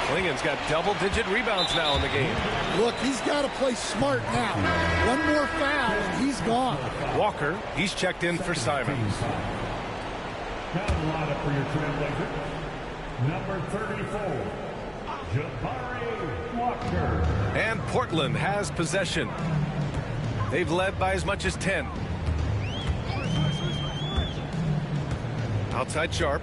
Klingon's got double-digit rebounds now in the game. Look, he's got to play smart now. One more foul, and he's gone. Walker, he's checked in for Simons. Down lineup for your Trailblazer. Number 34, Jabari Walker. And Portland has possession. They've led by as much as 10. Outside Sharp.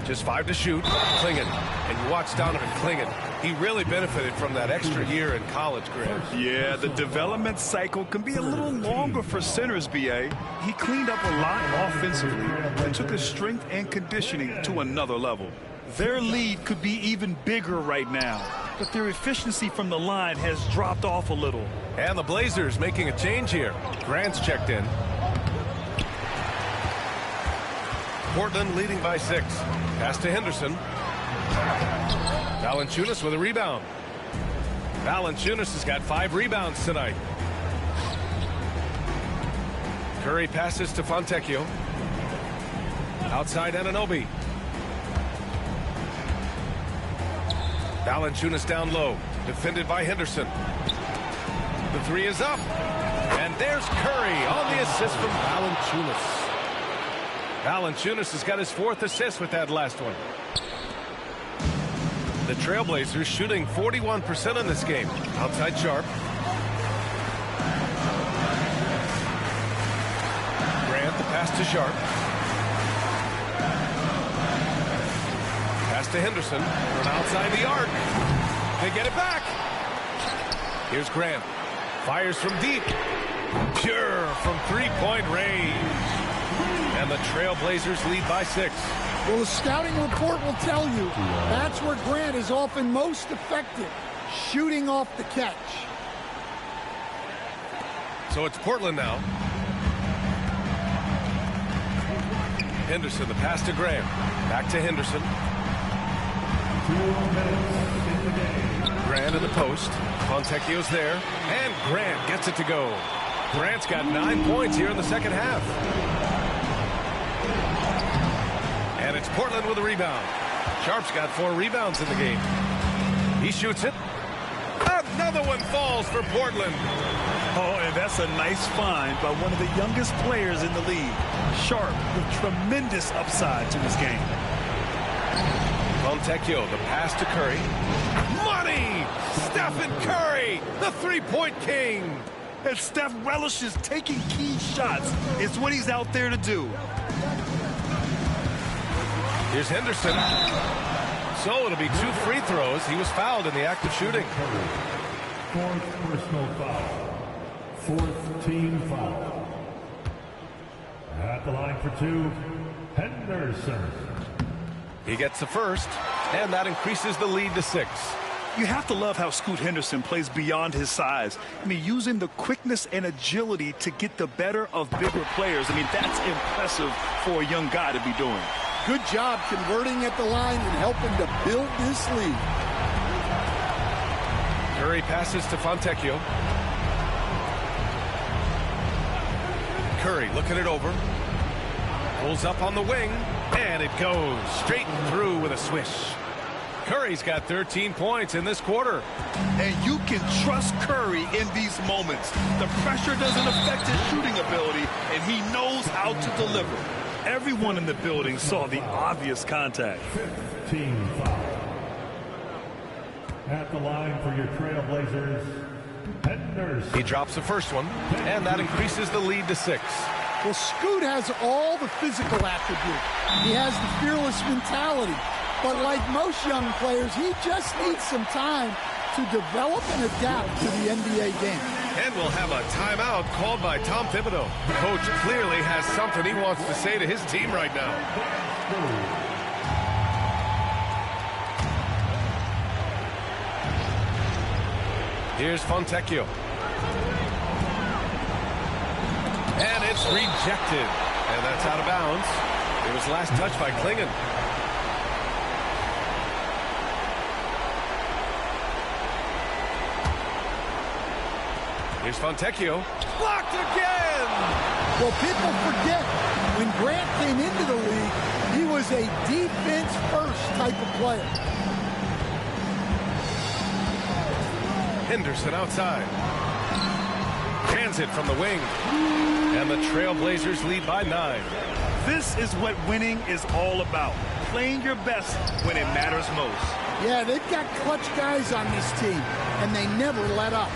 Just 5 to shoot. Klingon. And you watch Donovan Klingon. He really benefited from that extra year in college, Grant. Yeah, the development cycle can be a little longer for centers, B.A. He cleaned up a lot offensively and took his strength and conditioning to another level. Their lead could be even bigger right now, but their efficiency from the line has dropped off a little. And the Blazers making a change here. Grant's checked in. Portland leading by 6. Pass to Henderson. Valanciunas with a rebound. Valanciunas has got 5 rebounds tonight. Curry passes to Fontecchio. Outside Anunoby. Valanciunas down low. Defended by Henderson. The 3 is up. And there's Curry on the assist from Valanciunas. Valanciunas has got his 4th assist with that last one. The Trailblazers shooting 41% in this game. Outside Sharp. Grant, the pass to Sharp. Pass to Henderson from outside the arc. They get it back. Here's Grant. Fires from deep. Pure from 3-point range. And the Trailblazers lead by 6. Well, the scouting report will tell you that's where Grant is often most effective, shooting off the catch. So it's Portland now. Henderson, the pass to Graham. Back to Henderson. 2 minutes in the game. Grant in the post. Fontecchio's there. And Grant gets it to go. Grant's got 9 points here in the second half. And it's Portland with a rebound. Sharp's got 4 rebounds in the game. He shoots it. Another one falls for Portland. Oh, and that's a nice find by one of the youngest players in the league. Sharp with tremendous upside to his game. Fontecchio, the pass to Curry. Money! Stephen Curry, the 3-point king. And Steph relishes taking key shots. It's what he's out there to do. Here's Henderson. So it'll be 2 free throws. He was fouled in the act of shooting. 4th personal foul. 4th team foul. At the line for 2, Henderson. He gets the first, and that increases the lead to 6. You have to love how Scoot Henderson plays beyond his size. I mean, using the quickness and agility to get the better of bigger players. I mean, that's impressive for a young guy to be doing. Good job converting at the line and helping to build this lead. Curry passes to Fontecchio. Curry looking it over. Pulls up on the wing, and it goes straight through with a swish. Curry's got 13 points in this quarter. And you can trust Curry in these moments. The pressure doesn't affect his shooting ability, and he knows how to deliver. Everyone in the building saw the obvious contact. 5th team foul. At the line for your Trailblazers, Henderson. He drops the first one, and that increases the lead to 6. Well, Scoot has all the physical attributes. He has the fearless mentality. But like most young players, he just needs some time to develop and adapt to the NBA game. And we'll have a timeout called by Tom Thibodeau. Coach clearly has something he wants to say to his team right now. Here's Fontecchio. And it's rejected. And that's out of bounds. It was last touched by Klingon. Here's Fontecchio. Blocked again! Well, people forget, when Grant came into the league, he was a defense-first type of player. Henderson outside. Hands it from the wing. And the Trailblazers lead by 9. This is what winning is all about. Playing your best when it matters most. Yeah, they've got clutch guys on this team, and they never let up.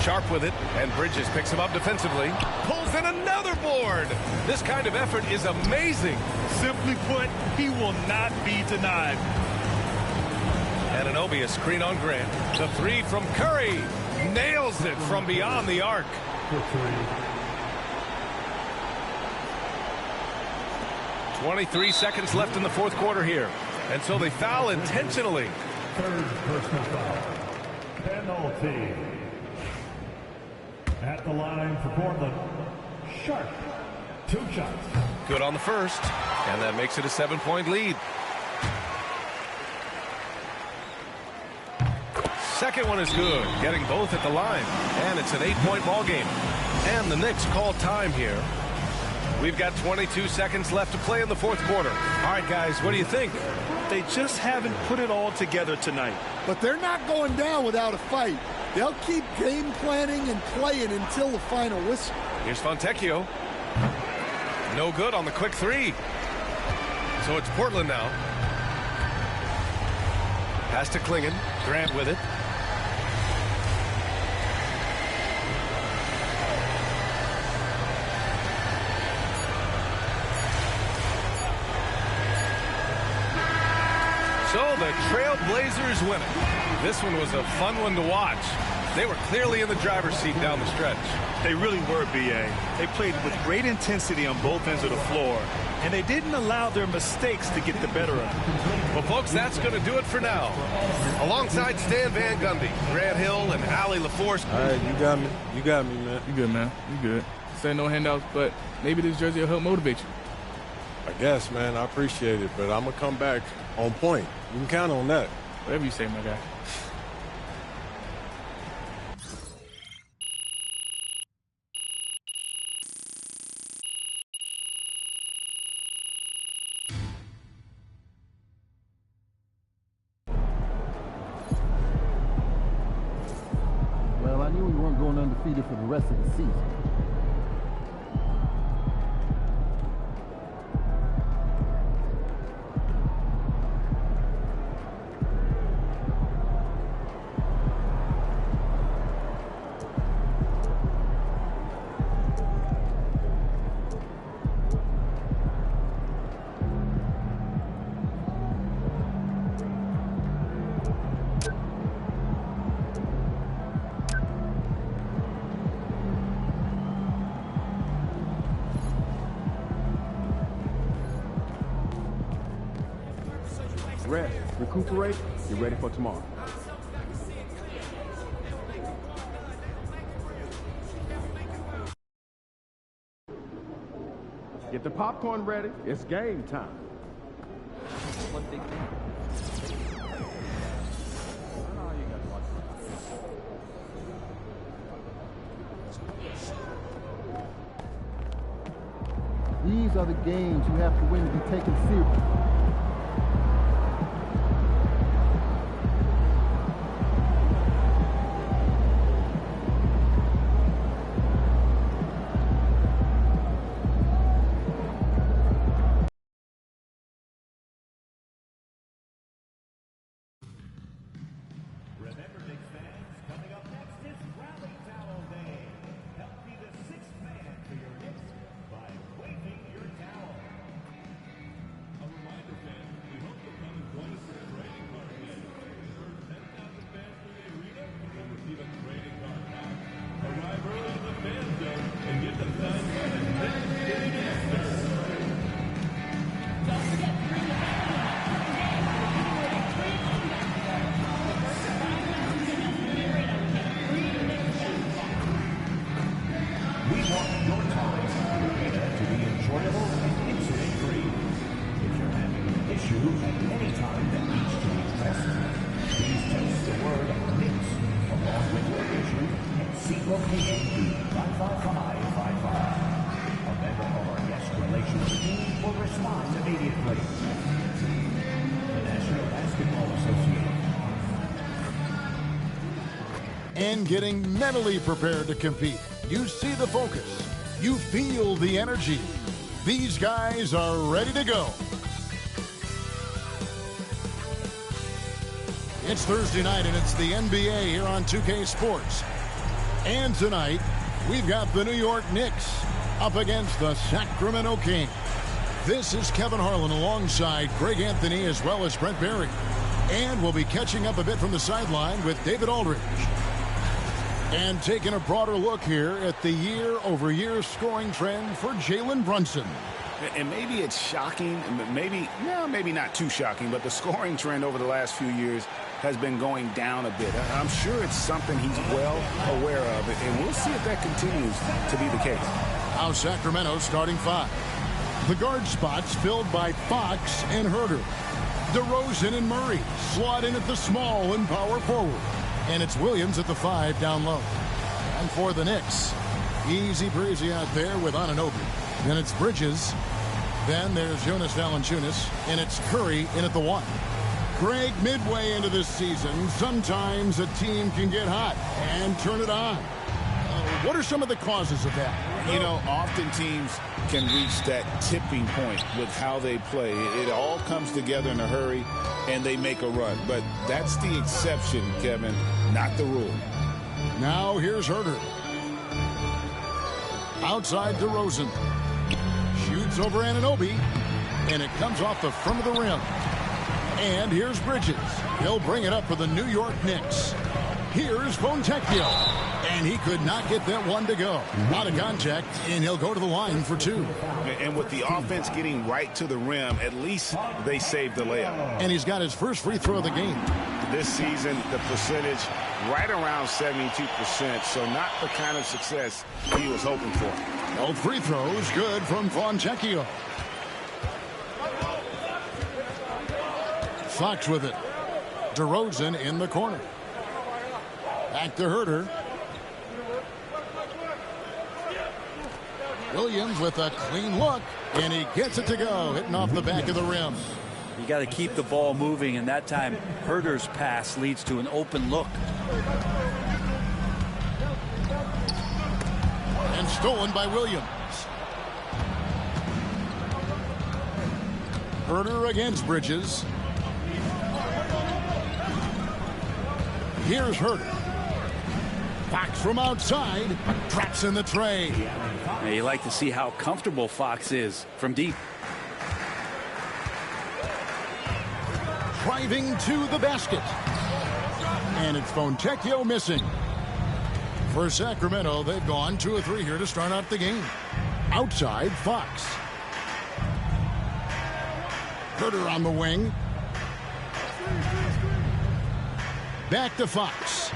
Sharp with it, and Bridges picks him up defensively. Pulls in another board. This kind of effort is amazing. Simply put, he will not be denied. Anunoby, a screen on Grant. The three from Curry. Nails it from beyond the arc. 23 seconds left in the fourth quarter here. And so they foul intentionally. Third personal foul. Penalty. At the line for Portland. Sharp. 2 shots. Good on the first. And that makes it a 7-point lead. Second one is good. Getting both at the line. And it's an 8-point ball game. And the Knicks call time here. We've got 22 seconds left to play in the fourth quarter. All right, guys, what do you think? They just haven't put it all together tonight. But they're not going down without a fight. They'll keep game planning and playing until the final whistle. Here's Fontecchio. No good on the quick three. So it's Portland now. Pass to Klingon. Grant with it. So the Trailblazers win it. This one was a fun one to watch. They were clearly in the driver's seat down the stretch. They really were, B.A. They played with great intensity on both ends of the floor, and they didn't allow their mistakes to get the better of them. Well, folks, that's going to do it for now. Alongside Stan Van Gundy, Grant Hill, and Allie LaForce. All right, you got me. You got me, man. You good, man. You good. Say no handouts, but maybe this jersey will help motivate you. I guess, man. I appreciate it, but I'm going to come back on point. You can count on that. Whatever you say, my guy. Well, I knew we weren't going undefeated for the rest of the season. Rest, recuperate, get ready for tomorrow. Get the popcorn ready. It's game time. These are the games you have to win to be taken serious. Remember, Knicks fans, coming up next is Rally Towel Day. Help be the sixth man for your Knicks by waving your towel. A reminder, fans, we hope to come and join us for the trading card game. First 10,000 fans to the arena will receive a trading card pack. Arrive early in the fan zone and get them signed by the Knicks City Masters. Don't forget to bring the We want your time to be enjoyable and incident-free. If you're having an issue at any time that needs to be addressed, please text the word Knicks along with your issue and seek location to 55555. A member of our guest relations team will respond immediately. The National Basketball Association. And getting mentally prepared to compete. You see the focus. You feel the energy. These guys are ready to go. It's Thursday night, and it's the NBA here on 2K Sports. And tonight, we've got the New York Knicks up against the Sacramento Kings. This is Kevin Harlan alongside Greg Anthony as well as Brent Barry. And we'll be catching up a bit from the sideline with David Aldridge. And taking a broader look here at the year-over-year scoring trend for Jalen Brunson. And maybe it's shocking, maybe not too shocking, but the scoring trend over the last few years has been going down a bit. I'm sure it's something he's well aware of, and we'll see if that continues to be the case. Now Sacramento starting 5. The guard spots filled by Fox and Herter. DeRozan and Murray slot in at the small and power forward. And it's Williams at the 5 down low. And for the Knicks, easy breezy out there with Anunoby. Then it's Bridges. Then there's Jonas Valanciunas. And it's Curry in at the 1. Greg, midway into this season, sometimes a team can get hot and turn it on. What are some of the causes of that? You know, often teams can reach that tipping point with how they play. It all comes together in a hurry, and they make a run. But that's the exception, Kevin, not the rule. Now here's Herter. Outside DeRozan. Shoots over Anunoby, and it comes off the front of the rim. And here's Bridges. He'll bring it up for the New York Knicks. Here's Fontecchio. And he could not get that one to go. Out of contact, and he'll go to the line for 2. And with the offense getting right to the rim, at least they saved the layup. And he's got his first free throw of the game. This season, the percentage right around 72%, so not the kind of success he was hoping for. Both free throws good from Fontecchio. Fox with it. DeRozan in the corner. Back to Herter. Williams with a clean look, and he gets it to go, hitting off the back of the rim. You got to keep the ball moving, and that time Herter's pass leads to an open look. And stolen by Williams. Herter against Bridges. Here's Herter. Fox from outside, traps in the tray. Now you like to see how comfortable Fox is from deep. Driving to the basket. And it's Fontecchio missing. For Sacramento, they've gone 2 of 3 here to start out the game. Outside, Fox. Herter on the wing. Back to Fox.